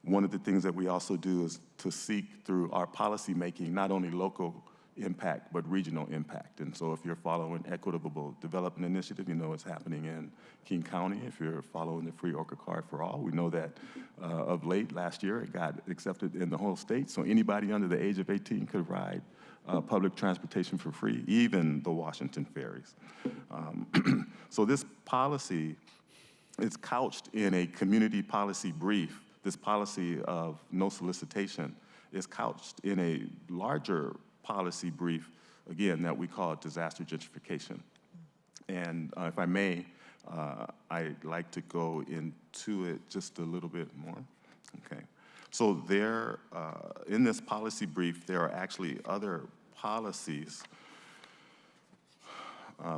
[SPEAKER 23] one of the things that we also do is to seek through our policy making not only local impact, but regional impact. And so if you're following Equitable Development Initiative, you know it's happening in King County. If you're following the Free Orchid Card for All, we know that of late, last year, it got accepted in the whole state. So anybody under the age of 18 could ride public transportation for free, even the Washington ferries. So this policy is couched in a community policy brief. This policy of no solicitation is couched in a larger policy brief, again, that we call disaster gentrification. And if I may, I'd like to go into it just a little bit more. Okay. So there, in this policy brief, there are actually other policies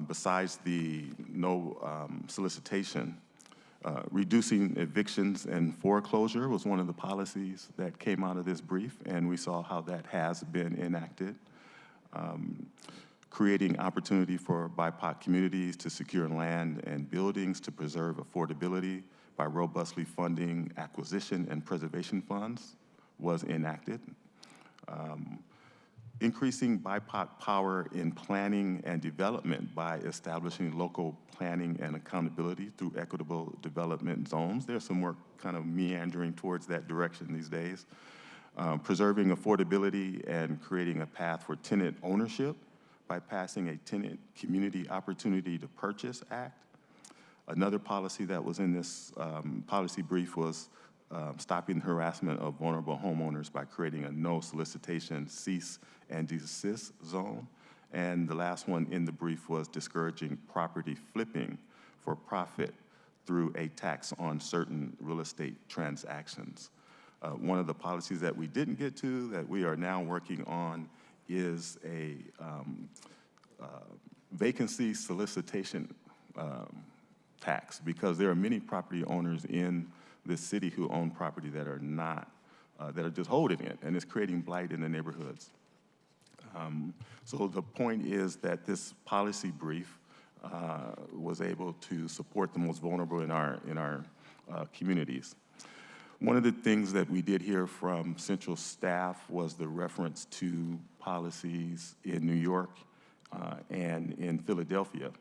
[SPEAKER 23] besides the no solicitation. Reducing evictions and foreclosure was one of the policies that came out of this brief, and we saw how that has been enacted. Creating opportunity for BIPOC communities to secure land and buildings to preserve affordability by robustly funding acquisition and preservation funds was enacted. Increasing BIPOC power in planning and development by establishing local planning and accountability through equitable development zones. There's some work kind of meandering towards that direction these days. Preserving affordability and creating a path for tenant ownership by passing a Tenant Community Opportunity to Purchase Act. Another policy that was in this policy brief was stopping harassment of vulnerable homeowners by creating a no solicitation, cease and desist zone. And the last one in the brief was discouraging property flipping for profit through a tax on certain real estate transactions. One of the policies that we didn't get to that we are now working on is a vacancy solicitation tax, because there are many property owners in this city who own property that are not, that are just holding it, and it's creating blight in the neighborhoods. So the point is that this policy brief was able to support the most vulnerable in our communities. One of the things that we did hear from central staff was the reference to policies in New York and in Philadelphia.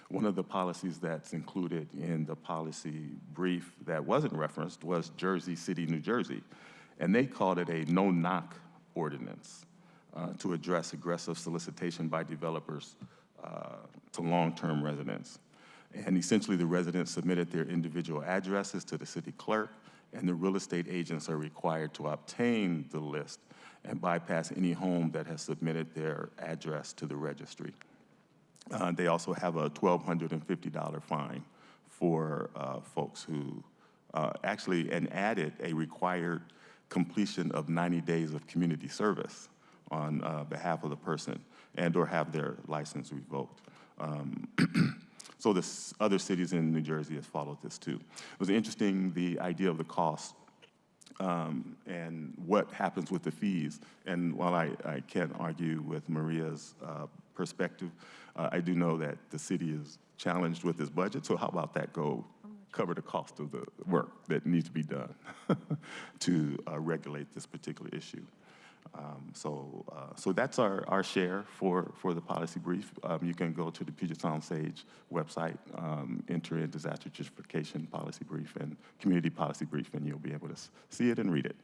[SPEAKER 23] One of the policies that's included in the policy brief that wasn't referenced was Jersey City, New Jersey, and they called it a no-knock ordinance to address aggressive solicitation by developers to long-term residents. And essentially the residents submitted their individual addresses to the city clerk, and the real estate agents are required to obtain the list and bypass any home that has submitted their address to the registry. They also have a $1,250 fine for folks who actually, and added a required completion of 90 days of community service on behalf of the person and or have their license revoked. So the other cities in New Jersey have followed this too. It was interesting, the idea of the cost and what happens with the fees. And while I can't argue with Maria's perspective, I do know that the city is challenged with its budget, so how about that go cover the cost of the work that needs to be done to regulate this particular issue. So that's our share for the policy brief. You can go to the Puget Sound Sage website, enter in disaster gentrification policy brief and community policy brief, and you'll be able to see it and read it.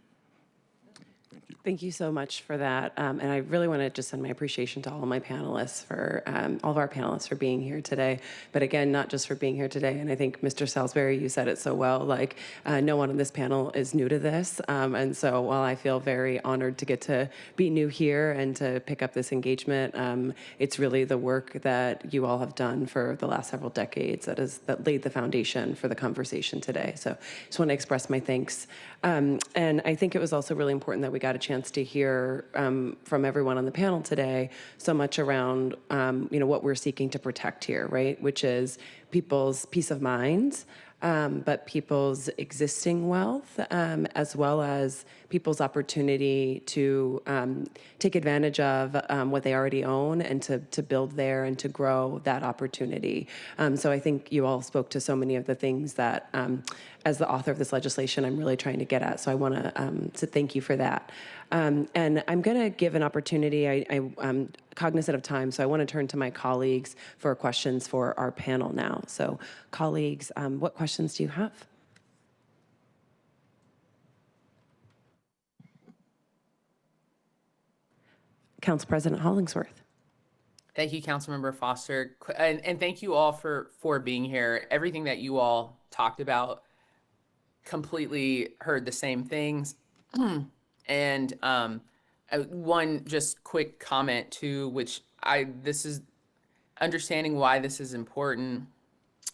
[SPEAKER 1] Thank you so much for that. And I really want to just send my appreciation to all of my panelists for, all of our panelists for being here today. But again, not just for being here today. And I think Mr. Salisbury, you said it so well, like no one on this panel is new to this. And so while I feel very honored to get to be new here and to pick up this engagement, it's really the work that you all have done for the last several decades that laid the foundation for the conversation today. So just want to express my thanks. And I think it was also really important that we got a chance to hear from everyone on the panel today so much around what we're seeking to protect here, right? Which is people's peace of mind, but people's existing wealth, as well as people's opportunity to take advantage of what they already own and to build there and to grow that opportunity. So I think you all spoke to so many of the things that, as the author of this legislation, I'm really trying to get at. So I want to thank you for that. And I'm going to give an opportunity. I'm cognizant of time, so I want to turn to my colleagues for questions for our panel now. So colleagues, what questions do you have? Council President Hollingsworth.
[SPEAKER 6] Thank you, Councilmember Foster, and thank you all for being here. Everything that you all talked about, completely heard the same things. And one just quick comment too, which this is understanding why this is important.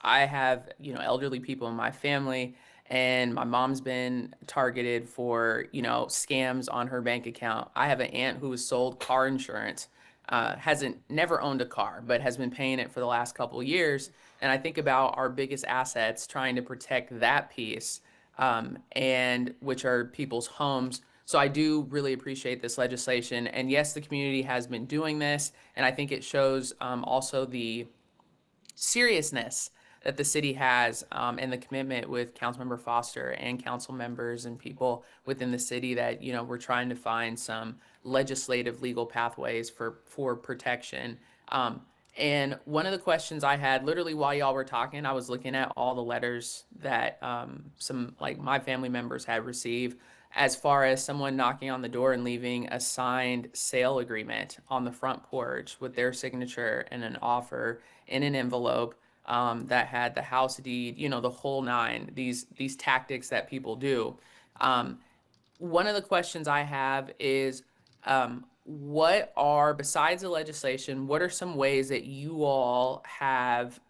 [SPEAKER 6] I have, elderly people in my family, and my mom's been targeted for, scams on her bank account. I have an aunt who was sold car insurance, never owned a car, but has been paying it for the last couple of years. And I think about our biggest assets, trying to protect that piece, and which are people's homes. So I do really appreciate this legislation. And yes, the community has been doing this, and I think it shows also the seriousness that the city has, and the commitment with Councilmember Foster and council members and people within the city that, we're trying to find some legislative legal pathways for protection. And one of the questions I had, literally while y'all were talking, I was looking at all the letters that some like my family members had received, as far as someone knocking on the door and leaving a signed sale agreement on the front porch with their signature and an offer in an envelope that had the house deed, the whole nine, these tactics that people do. One of the questions I have is, what are, besides the legislation, what are some ways that you all have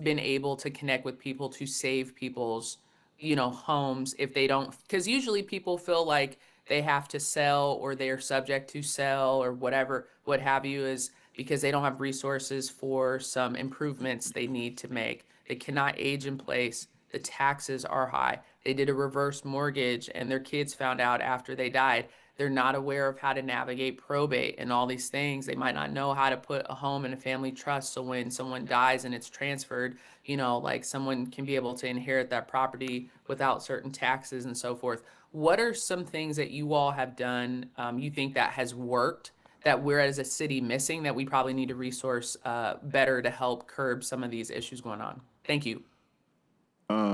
[SPEAKER 6] been able to connect with people to save people's, homes if they don't, because usually people feel like they have to sell or they are subject to sell or whatever, what have you, is because they don't have resources for some improvements they need to make. They cannot age in place. The taxes are high. They did a reverse mortgage and their kids found out after they died. They're not aware of how to navigate probate and all these things. They might not know how to put a home in a family trust, so when someone dies and it's transferred, like someone can be able to inherit that property without certain taxes and so forth. What are some things that you all have done, you think that has worked, that we're as a city missing, that we probably need to resource better to help curb some of these issues going on? Thank you.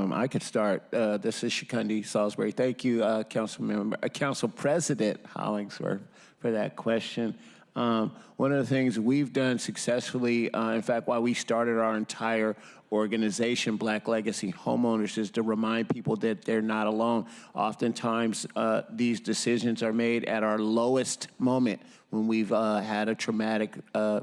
[SPEAKER 7] I could start. This is Shikundi Salisbury. Thank you, Council President Hollingsworth, for that question. One of the things we've done successfully, in fact, while we started our entire organization, Black Legacy Homeowners, is to remind people that they're not alone. Oftentimes, these decisions are made at our lowest moment when we've had a traumatic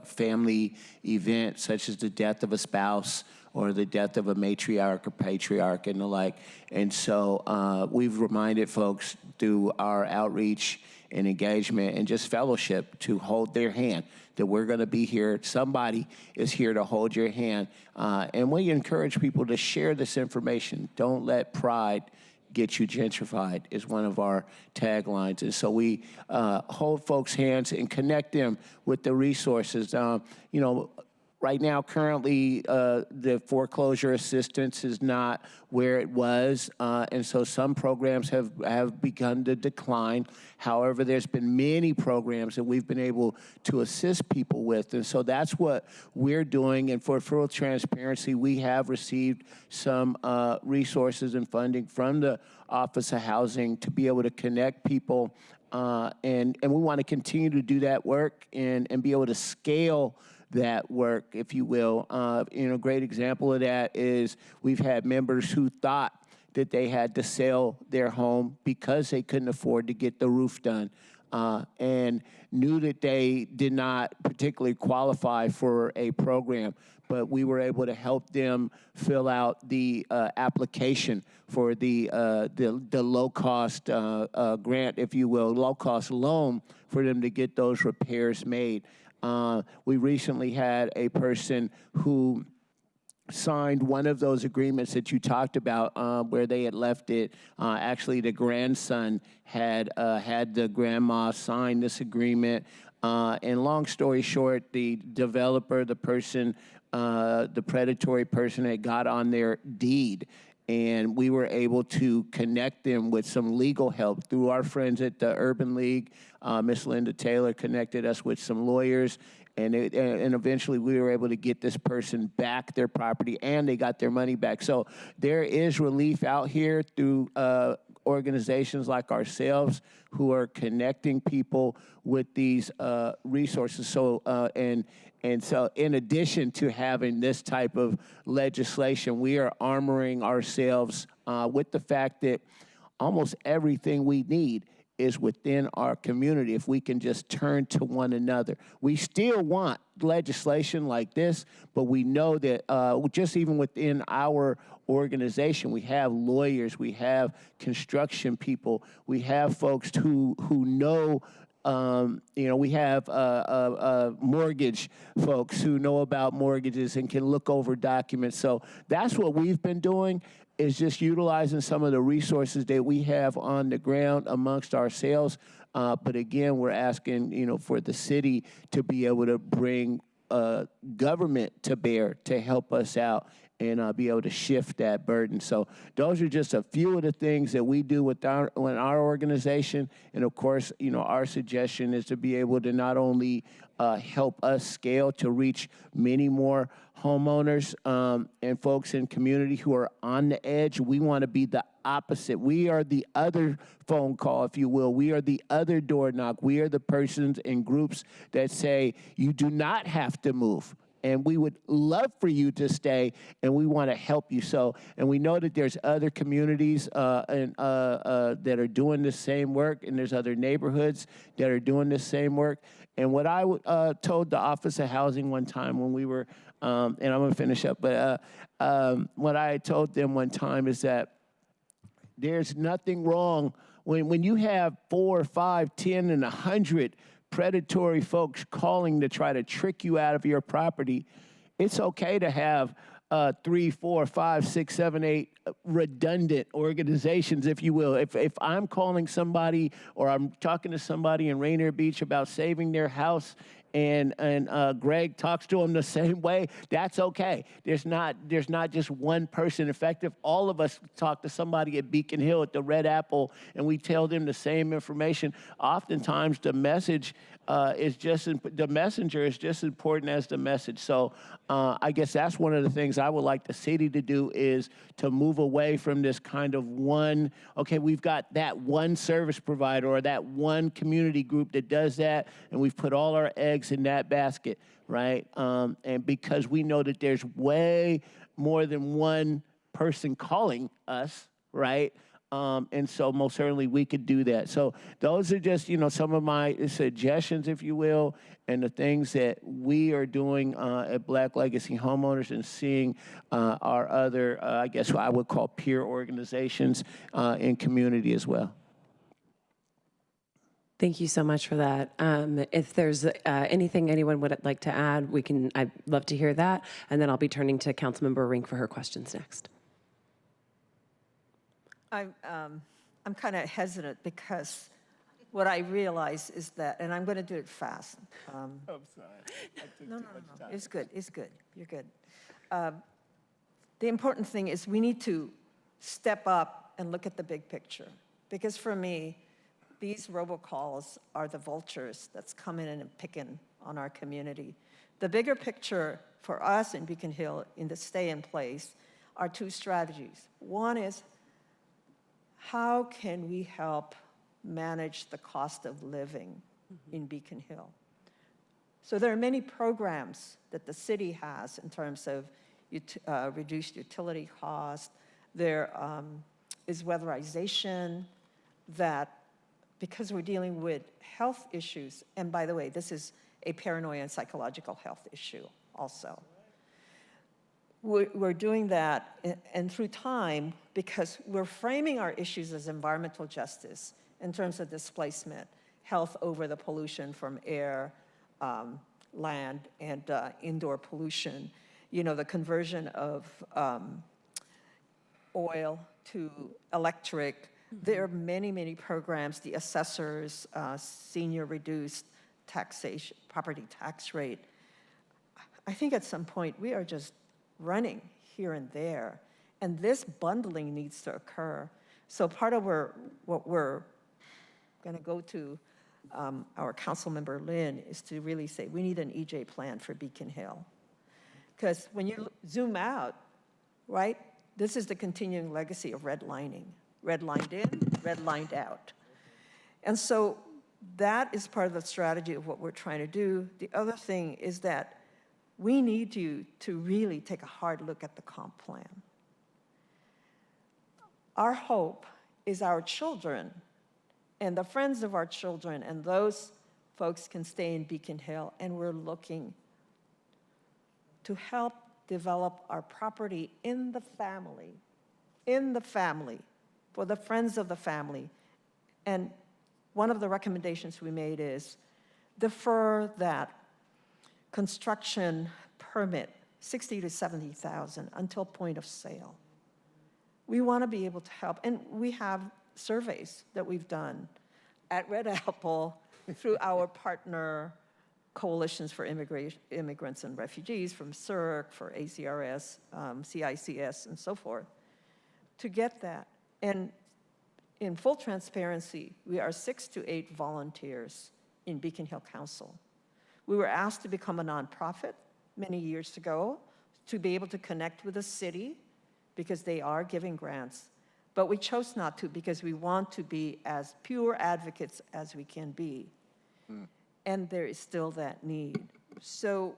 [SPEAKER 7] family event, such as the death of a spouse or the death of a matriarch or patriarch and the like. And so we've reminded folks through our outreach and engagement and just fellowship to hold their hand, that we're gonna be here. Somebody is here to hold your hand. And we encourage people to share this information. Don't let pride get you gentrified is one of our taglines. And so we hold folks' hands and connect them with the resources. Right now, currently, the foreclosure assistance is not where it was, and so some programs have begun to decline. However, there's been many programs that we've been able to assist people with, and so that's what we're doing. And for full transparency, we have received some resources and funding from the Office of Housing to be able to connect people and we want to continue to do that work and be able to scale that work, if you will. A great example of that is we've had members who thought that they had to sell their home because they couldn't afford to get the roof done, and knew that they did not particularly qualify for a program. But we were able to help them fill out the application for the low-cost grant, if you will, low-cost loan for them to get those repairs made. We recently had a person who signed one of those agreements that you talked about, where they had left it. Actually, the grandson had the grandma sign this agreement. And long story short, the developer, the person, the predatory person, had got on their deed. And we were able to connect them with some legal help through our friends at the Urban League. Miss Linda Taylor connected us with some lawyers, and eventually we were able to get this person back their property, and they got their money back. So there is relief out here through organizations like ourselves who are connecting people with these resources. So and so in addition to having this type of legislation, we are armoring ourselves with the fact that almost everything we need is within our community if we can just turn to one another. We still want legislation like this, but we know that just even within our organization, we have lawyers, we have construction people, we have folks who know. We have mortgage folks who know about mortgages and can look over documents. So that's what we've been doing, is just utilizing some of the resources that we have on the ground amongst ourselves. But again, we're asking, for the city to be able to bring government to bear to help us out and be able to shift that burden. So those are just a few of the things that we do with our organization. And of course, our suggestion is to be able to not only help us scale to reach many more homeowners and folks in community who are on the edge. We want to be the opposite. We are the other phone call, if you will. We are the other door knock. We are the persons and groups that say, you do not have to move. And we would love for you to stay, and we want to help you. So, and we know that there's other communities that are doing the same work, and there's other neighborhoods that are doing the same work. And what I told the Office of Housing one time when we were, and I'm going to finish up, but what I told them one time is that there's nothing wrong when you have 4, 5, 10, and 100 predatory folks calling to try to trick you out of your property. It's okay to have 3, 4, 5, 6, 7, 8 redundant organizations, if you will. If I'm calling somebody or I'm talking to somebody in Rainier Beach about saving their house, and Greg talks to them the same way, that's okay. There's not just one person. In fact, if all of us talk to somebody at Beacon Hill at the Red Apple and we tell them the same information, oftentimes the message the messenger is just important as the message. So I guess that's one of the things I would like the city to do, is to move away from this kind of we've got that one service provider or that one community group that does that, and we've put all our eggs in that basket, right? And because we know that there's way more than one person calling us, right? And so most certainly we could do that. So those are just, some of my suggestions, if you will, and the things that we are doing at Black Legacy Homeowners, and seeing our other, I guess what I would call peer organizations in community as well.
[SPEAKER 1] Thank you so much for that. If there's anything anyone would like to add, I'd love to hear that. And then I'll be turning to Councilmember Rink for her questions next.
[SPEAKER 8] I'm kind of hesitant because what I realize is that, and I'm going to do it fast. I'm sorry. No. It's good. You're good. The important thing is we need to step up and look at the big picture. Because for me, these robocalls are the vultures that's coming in and picking on our community. The bigger picture for us in Beacon Hill in the stay in place are 2 strategies. One is, how can we help manage the cost of living in Beacon Hill. So there are many programs that the city has in terms of reduced utility costs. There is weatherization that, because we're dealing with health issues, and by the way, this is a paranoia and psychological health issue also. We're doing that, and through time, because we're framing our issues as environmental justice in terms of displacement, health over the pollution from air, land, and indoor pollution. You know, the conversion of oil to electric. There are many, many programs, the assessors, senior reduced taxation, property tax rate. I think at some point we are just running here and there, and this bundling needs to occur. So part of what we're going to go to our council member Lynn is to really say we need an EJ plan for Beacon Hill. Because when you zoom out, right, this is the continuing legacy of redlining. Redlined in, redlined out. And so that is part of the strategy of what we're trying to do. The other thing is that we need you to really take a hard look at the comp plan. Our hope is our children and the friends of our children and those folks can stay in Beacon Hill, and we're looking to help develop our property in the family, for the friends of the family. And one of the recommendations we made is defer that construction permit, $60,000 to $70,000, until point of sale. We want to be able to help, and we have surveys that we've done at Red Apple through our partner coalitions for immigrants and refugees, from CIRC, for ACRS, CICS, and so forth, to get that. And in full transparency, we are 6 to 8 volunteers in Beacon Hill Council. We were asked to become a nonprofit many years ago to be able to connect with the city because they are giving grants. But we chose not to because we want to be as pure advocates as we can be. And there is still that need. So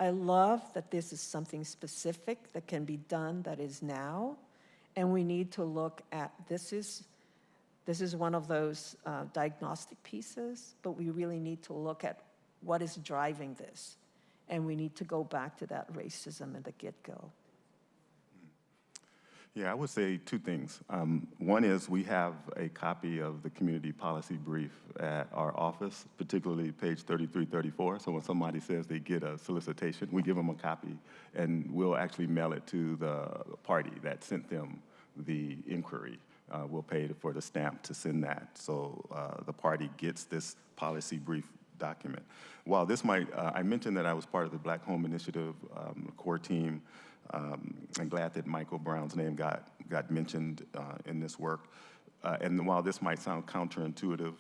[SPEAKER 8] I love that this is something specific that can be done that is now. And we need to look at, this is one of those diagnostic pieces, but we really need to look at what is driving this. And we need to go back to that racism at the get-go.
[SPEAKER 23] Yeah, I would say two things. One is we have a copy of the community policy brief at our office, particularly page 33, 34. So when somebody says they get a solicitation, we give them a copy, and we'll actually mail it to the party that sent them the inquiry. We'll pay for the stamp to send that. So the party gets this policy brief document. While this might, I mentioned that I was part of the Black Home Initiative core team. I'm glad that Michael Brown's name got mentioned in this work. And while this might sound counterintuitive,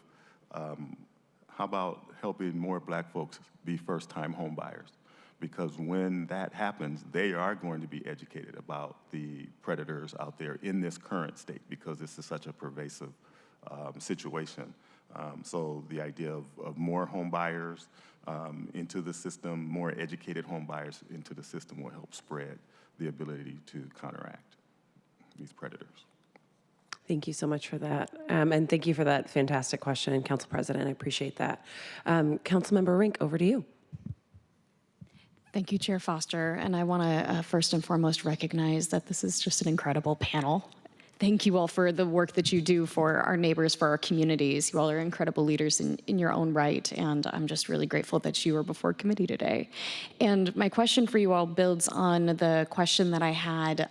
[SPEAKER 23] how about helping more Black folks be first-time home buyers? Because when that happens, they are going to be educated about the predators out there in this current state, because this is such a pervasive situation. So the idea of more home buyers into the system, more educated home buyers into the system will help spread the ability to counteract these predators.
[SPEAKER 1] Thank you so much for that. And thank you for that fantastic question, Council President. I appreciate that. Councilmember Rink, over to you.
[SPEAKER 3] Thank you, Chair Foster. And I want to first and foremost recognize that this is just an incredible panel. Thank you all for the work that you do for our neighbors, for our communities. You all are incredible leaders in your own right, and I'm just really grateful that you are before committee today. And my question for you all builds on the question that I had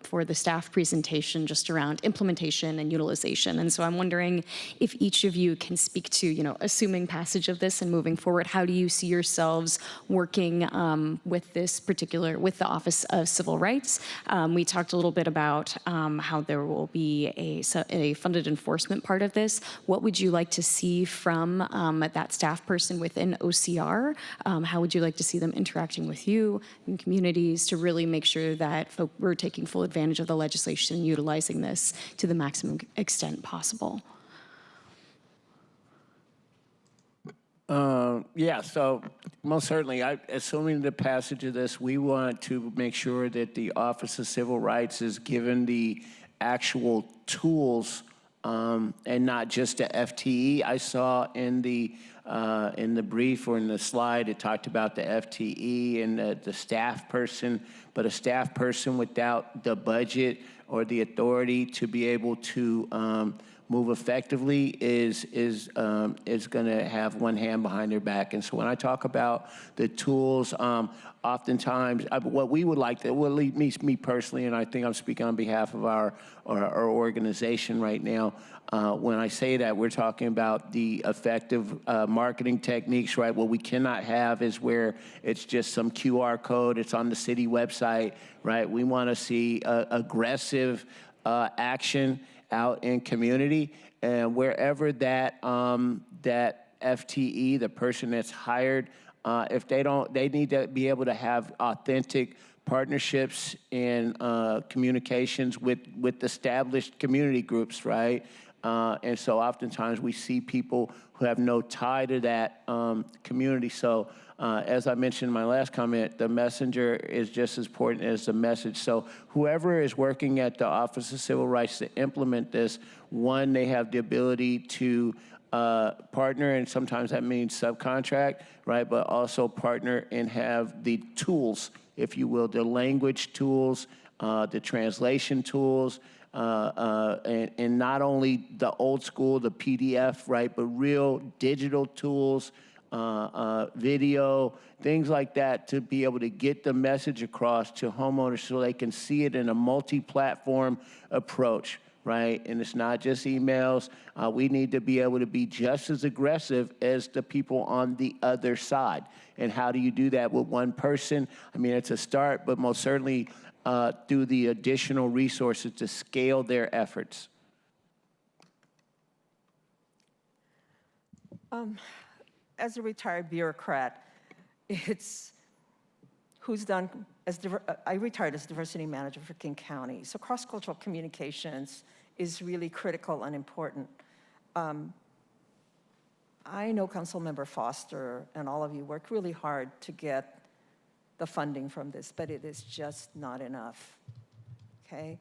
[SPEAKER 3] for the staff presentation just around implementation and utilization. And so I'm wondering if each of you can speak to, assuming passage of this and moving forward, how do you see yourselves working with the Office of Civil Rights? We talked a little bit about how there will be a funded enforcement part of this. What would you like to see from that staff person within OCR? How would you like to see them interacting with you and communities to really make sure that we're taking full advantage of the legislation and utilizing this to the maximum extent possible?
[SPEAKER 7] Yeah, so most certainly, assuming the passage of this, we want to make sure that the Office of Civil Rights is given the actual tools and not just the FTE. I saw in the brief or in the slide, it talked about the FTE and the staff person, but a staff person without the budget or the authority to be able to move effectively is going to have one hand behind their back. And so when I talk about the tools, oftentimes what we would like to, well, at least me personally, and I think I'm speaking on behalf of our organization right now, when I say that, we're talking about the effective marketing techniques, right? What we cannot have is where it's just some QR code, it's on the city website, right? We want to see aggressive action out in community, and wherever that FTE, the person that's hired, if they need to be able to have authentic partnerships and communications with established community groups, right? And so oftentimes we see people who have no tie to that community. So as I mentioned in my last comment, the messenger is just as important as the message. So whoever is working at the Office of Civil Rights to implement this, one, they have the ability to partner, and sometimes that means subcontract, right? But also partner and have the tools, if you will, the language tools, the translation tools, and not only the old school, the PDF, right, but real digital tools, video, things like that to be able to get the message across to homeowners so they can see it in a multi-platform approach, right? And it's not just emails. We need to be able to be just as aggressive as the people on the other side. And how do you do that with one person? I mean, it's a start, but most certainly through the additional resources to scale their efforts.
[SPEAKER 8] As a retired bureaucrat, it's who's done, I retired as diversity manager for King County. So cross-cultural communications is really critical and important. I know Councilmember Foster and all of you work really hard to get the funding from this, but it is just not enough, okay?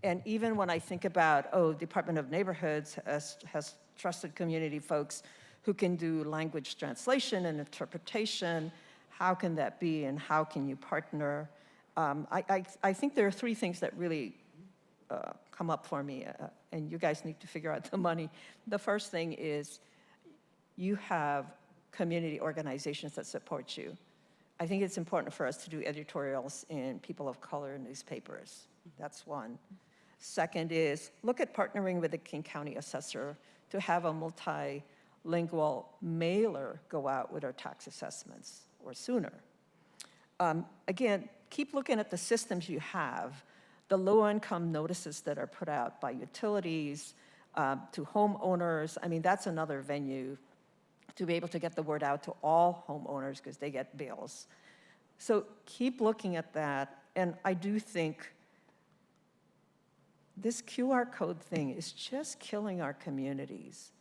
[SPEAKER 8] And even when I think about, Department of Neighborhoods has trusted community folks who can do language translation and interpretation. How can that be, and how can you partner? I think there are three things that really come up for me, and you guys need to figure out the money. The first thing is you have community organizations that support you. I think it's important for us to do editorials in people of color newspapers. That's one. Second is look at partnering with the King County assessor to have a multilingual mailer go out with our tax assessments or sooner. Again, keep looking at the systems you have, the low-income notices that are put out by utilities to homeowners. I mean, that's another venue to be able to get the word out to all homeowners because they get bills. So keep looking at that. And I do think this QR code thing is just killing our communities.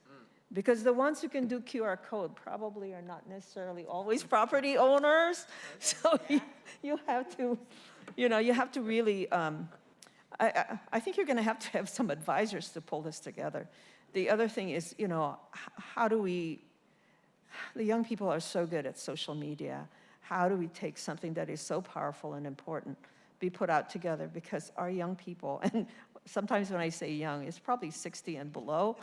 [SPEAKER 8] Because the ones who can do QR code probably are not necessarily always property owners. So you have to, you have to really, I think you're gonna have to have some advisors to pull this together. The other thing is, how do we, the young people are so good at social media. How do we take something that is so powerful and important, be put out together? Because our young people, and sometimes when I say young, it's probably 60 and below.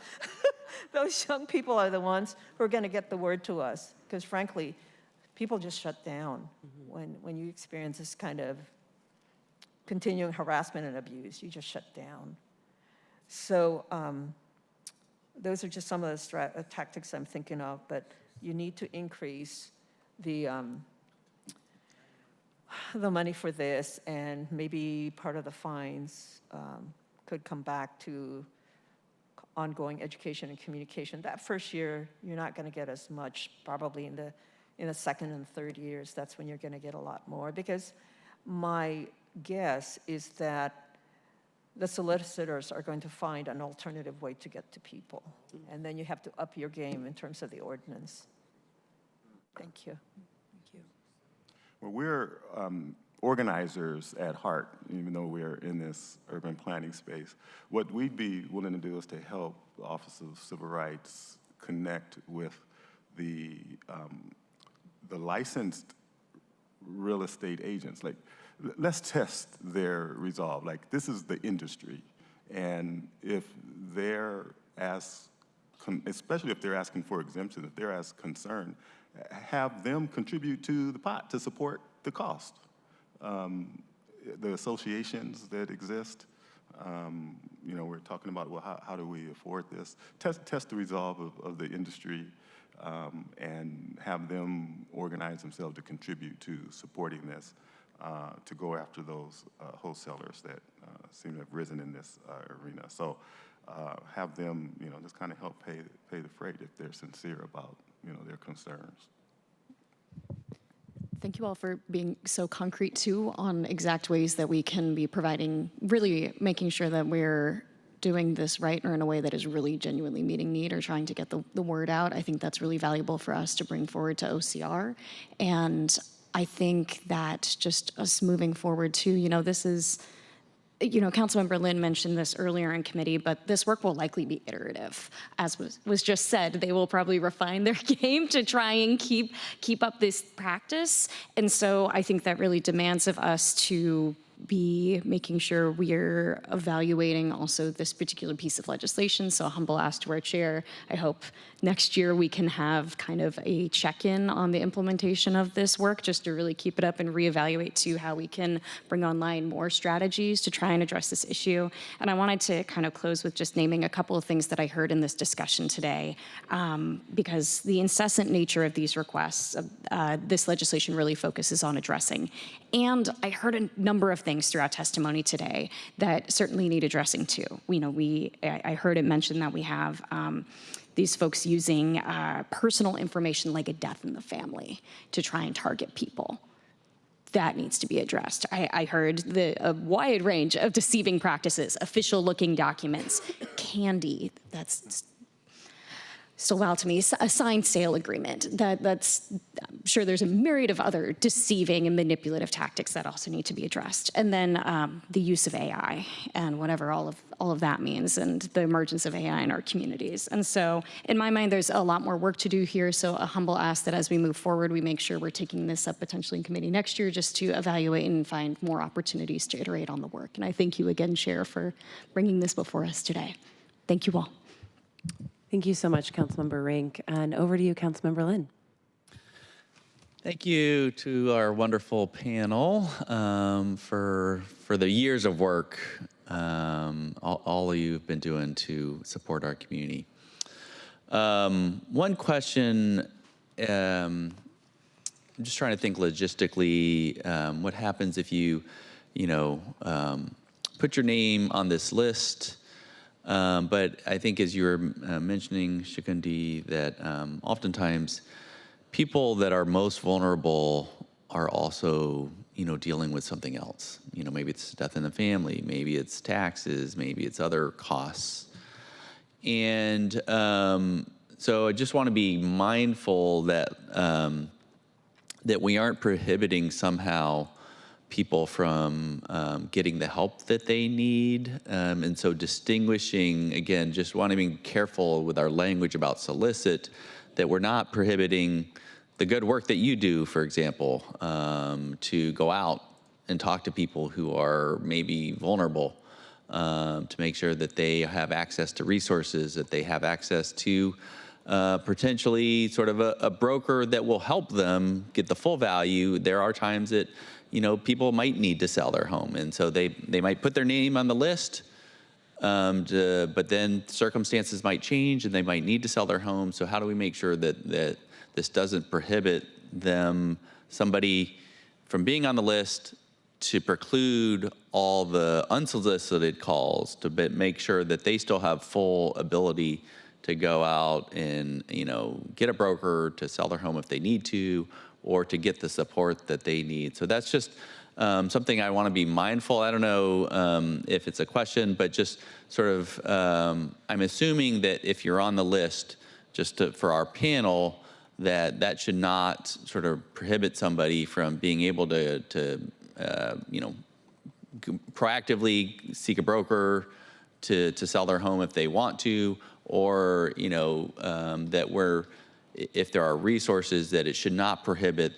[SPEAKER 8] Those young people are the ones who are going to get the word to us. Because frankly, people just shut down when you experience this kind of continuing harassment and abuse. You just shut down. So those are just some of the tactics I'm thinking of. But you need to increase the money for this, and maybe part of the fines could come back to ongoing education and communication. That first year, you're not going to get as much. Probably in the second and third years, that's when you're going to get a lot more. Because my guess is that the solicitors are going to find an alternative way to get to people. And then you have to up your game in terms of the ordinance. Thank you.
[SPEAKER 23] Well, we're organizers at heart, even though we're in this urban planning space. What we'd be willing to do is to help the Office of Civil Rights connect with the licensed real estate agents. Like, let's test their resolve. Like, this is the industry, and if they're especially if they're asking for exemption, if they're as concerned, have them contribute to the pot to support the cost. The associations that exist, you know, we're talking about, well, how do we afford this? Test the resolve of the industry and have them organize themselves to contribute to supporting this, to go after those wholesalers that seem to have risen in this arena. So have them, you know, just kind of help pay the freight if they're sincere about, you know, their concerns.
[SPEAKER 3] Thank you all for being so concrete too on exact ways that we can be providing, really making sure that we're doing this right or in a way that is really genuinely meeting need or trying to get the word out. I think that's really valuable for us to bring forward to OCR. And I think that just us moving forward too, you know, this is, you know, Councilmember Lynn mentioned this earlier in committee, but this work will likely be iterative. As was just said, they will probably refine their game to try and keep up this practice. And so I think that really demands of us to be making sure we're evaluating also this particular piece of legislation. So a humble ask to our chair. I hope next year we can have kind of a check-in on the implementation of this work, just to really keep it up and reevaluate to how we can bring online more strategies to try and address this issue. And I wanted to kind of close with just naming a couple of things that I heard in this discussion today, because the incessant nature of these requests, this legislation really focuses on addressing. And I heard a number of things throughout testimony today that certainly need addressing too. You know, I heard it mentioned that we have these folks using personal information like a death in the family to try and target people. That needs to be addressed. I heard a wide range of deceiving practices, official-looking documents, candy, that's still wild to me, a signed sale agreement. That's, I'm sure there's a myriad of other deceiving and manipulative tactics that also need to be addressed. And then the use of AI and whatever all of that means, and the emergence of AI in our communities. And so in my mind, there's a lot more work to do here. So a humble ask that as we move forward, we make sure we're taking this up potentially in committee next year just to evaluate and find more opportunities to iterate on the work. And I thank you again, Chair, for bringing this before us today. Thank you all.
[SPEAKER 1] Thank you so much, Councilmember Rink. And over to you, Councilmember Lynn.
[SPEAKER 4] Thank you to our wonderful panel for the years of work all of you have been doing to support our community. One question, I'm just trying to think logistically, what happens if you put your name on this list, but I think as you were mentioning, Shikundi, that oftentimes people that are most vulnerable are also, dealing with something else. Maybe it's death in the family, maybe it's taxes, maybe it's other costs. And so I just want to be mindful that that we aren't prohibiting somehow people from getting the help that they need. And so distinguishing, again, just want to be careful with our language about solicit, that we're not prohibiting the good work that you do, for example, to go out and talk to people who are maybe vulnerable, to make sure that they have access to resources, that they have access to potentially sort of a broker that will help them get the full value. There are times that, people might need to sell their home. And so they might put their name on the list, but then circumstances might change and they might need to sell their home. So how do we make sure that this doesn't prohibit somebody from being on the list, to preclude all the unsolicited calls, to make sure that they still have full ability to go out and, get a broker to sell their home if they need to, or to get the support that they need. So that's just something I want to be mindful. I don't know if it's a question, but just sort of, I'm assuming that if you're on the list, for our panel, that should not sort of prohibit somebody from being able to proactively seek a broker to sell their home if they want to, or that if there are resources, that it should not prohibit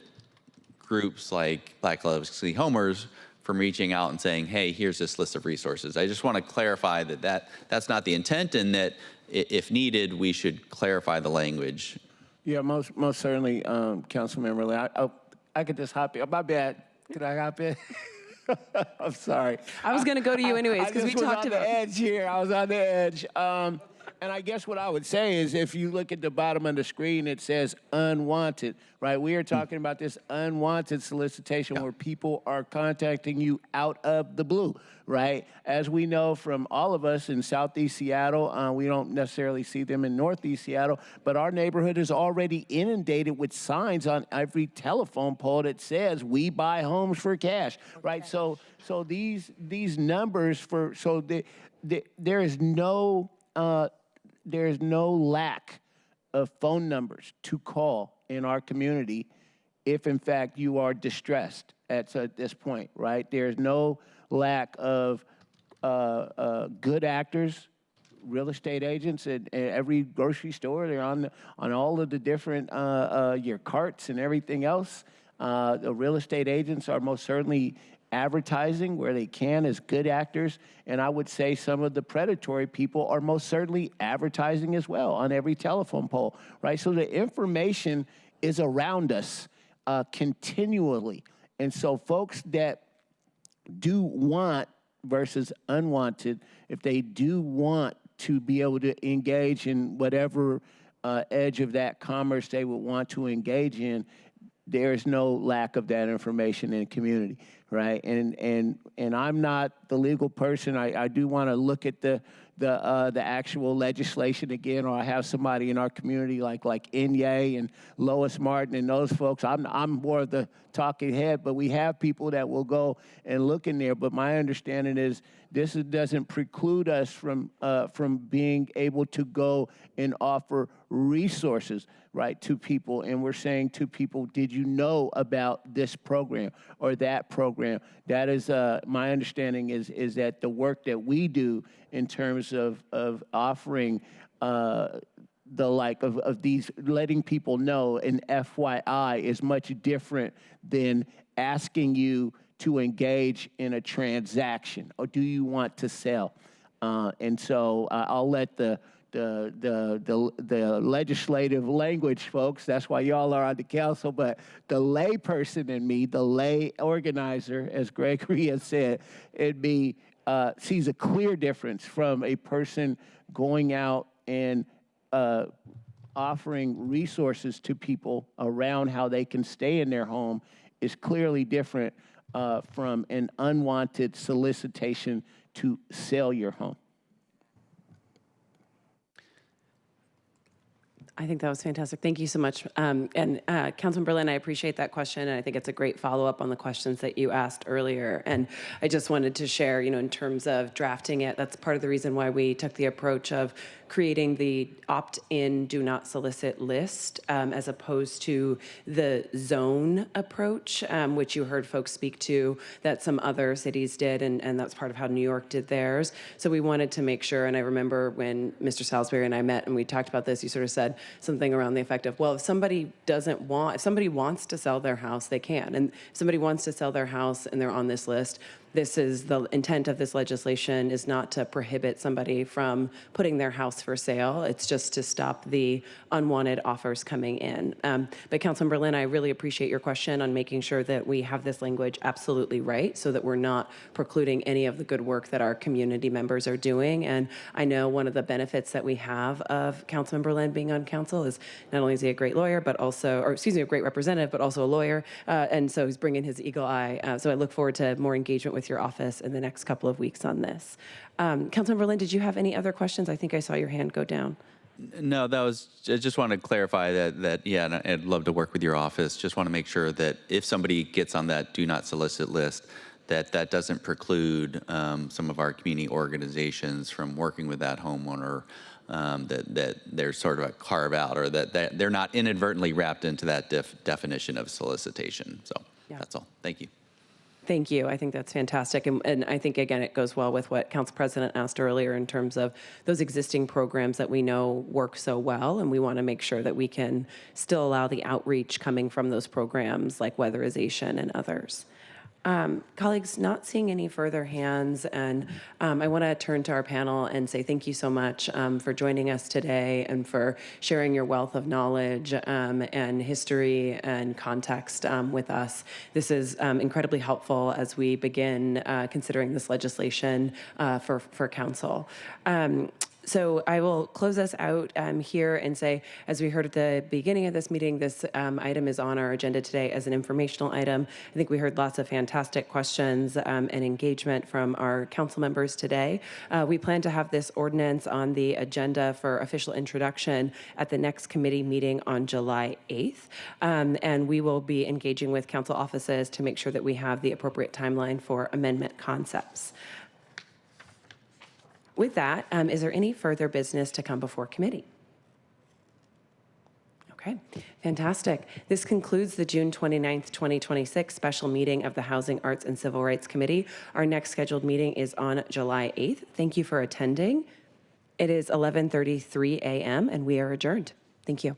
[SPEAKER 4] groups like Black Legacy Homers from reaching out and saying, hey, here's this list of resources. I just want to clarify that's not the intent, and that if needed, we should clarify the language.
[SPEAKER 7] Yeah, most certainly, Councilmember Lee. I could just hop in. My bad. Could I hop in? I'm sorry.
[SPEAKER 1] I was going to go to you anyways because we talked about
[SPEAKER 7] the edge here. I was on the edge. And I guess what I would say is, if you look at the bottom of the screen, it says unwanted, right? We are talking about this unwanted solicitation where people are contacting you out of the blue, right? As we know from all of us in Southeast Seattle, we don't necessarily see them in Northeast Seattle, but our neighborhood is already inundated with signs on every telephone pole that says, we buy homes for cash, right? So these numbers there is no lack of phone numbers to call in our community if, in fact, you are distressed at this point, right? There's no lack of good actors, real estate agents at every grocery store. They're on all of the different your carts and everything else. The real estate agents are most certainly advertising where they can as good actors, and I would say some of the predatory people are most certainly advertising as well on every telephone pole, right? So the information is around us continually, and so folks that do want versus unwanted, if they do want to be able to engage in whatever edge of that commerce they would want to engage in, there's no lack of that information in the community, right? And I'm not the legal person. I do want to look at the actual legislation again, or I have somebody in our community like Inye and Lois Martin and those folks. I'm more of the talking head, but we have people that will go and look in there. But my understanding is this doesn't preclude us from being able to go and offer resources, right, to people. And we're saying to people, did you know about this program or that program? That is my understanding is that the work that we do in terms of offering the like of these, letting people know an FYI is much different than asking you to engage in a transaction, or do you want to sell? And so I'll let the legislative language folks, that's why y'all are on the council, but the lay person in me, the lay organizer, as Gregory has said, sees a clear difference from a person going out and offering resources to people around how they can stay in their home is clearly different from an unwanted solicitation to sell your home.
[SPEAKER 1] I think that was fantastic. Thank you so much. And Councilman Berlin, I appreciate that question, and I think it's a great follow-up on the questions that you asked earlier. And I just wanted to share, in terms of drafting it, that's part of the reason why we took the approach of creating the opt-in, do not solicit list, as opposed to the zone approach, which you heard folks speak to, that some other cities did, and that's part of how New York did theirs. So we wanted to make sure, and I remember when Mr. Salisbury and I met and we talked about this, you sort of said something around the effect of, well, if somebody wants to sell their house, they can. And if somebody wants to sell their house and they're on this list, this is the intent of this legislation is not to prohibit somebody from putting their house for sale. It's just to stop the unwanted offers coming in. But Councilman Berlin, I really appreciate your question on making sure that we have this language absolutely right so that we're not precluding any of the good work that our community members are doing. And I know one of the benefits that we have of Councilman Berlin being on council is not only is he a great lawyer, but also, a great representative, but also a lawyer. And so he's bringing his eagle eye. So I look forward to more engagement with your office in the next couple of weeks on this. Councilman Berlin, did you have any other questions? I think I saw your hand go down.
[SPEAKER 4] No, I just want to clarify that yeah, and I'd love to work with your office. Just want to make sure that if somebody gets on that do not solicit list, that doesn't preclude some of our community organizations from working with that homeowner that there's sort of a carve out, or that they're not inadvertently wrapped into that definition of solicitation. So that's all. Thank you.
[SPEAKER 1] Thank you. I think that's fantastic. And I think, again, it goes well with what Council President asked earlier in terms of those existing programs that we know work so well. And we want to make sure that we can still allow the outreach coming from those programs like weatherization and others. Colleagues, not seeing any further hands, and I want to turn to our panel and say thank you so much for joining us today and for sharing your wealth of knowledge and history and context with us. This is incredibly helpful as we begin considering this legislation for council. So I will close us out here and say, as we heard at the beginning of this meeting, this item is on our agenda today as an informational item. I think we heard lots of fantastic questions and engagement from our council members today. We plan to have this ordinance on the agenda for official introduction at the next committee meeting on July 8th. And we will be engaging with council offices to make sure that we have the appropriate timeline for amendment concepts. With that, is there any further business to come before committee? Okay, fantastic. This concludes the June 29th, 2026 special meeting of the Housing, Arts, and Civil Rights Committee. Our next scheduled meeting is on July 8th. Thank you for attending. It is 11:33 a.m. and we are adjourned. Thank you.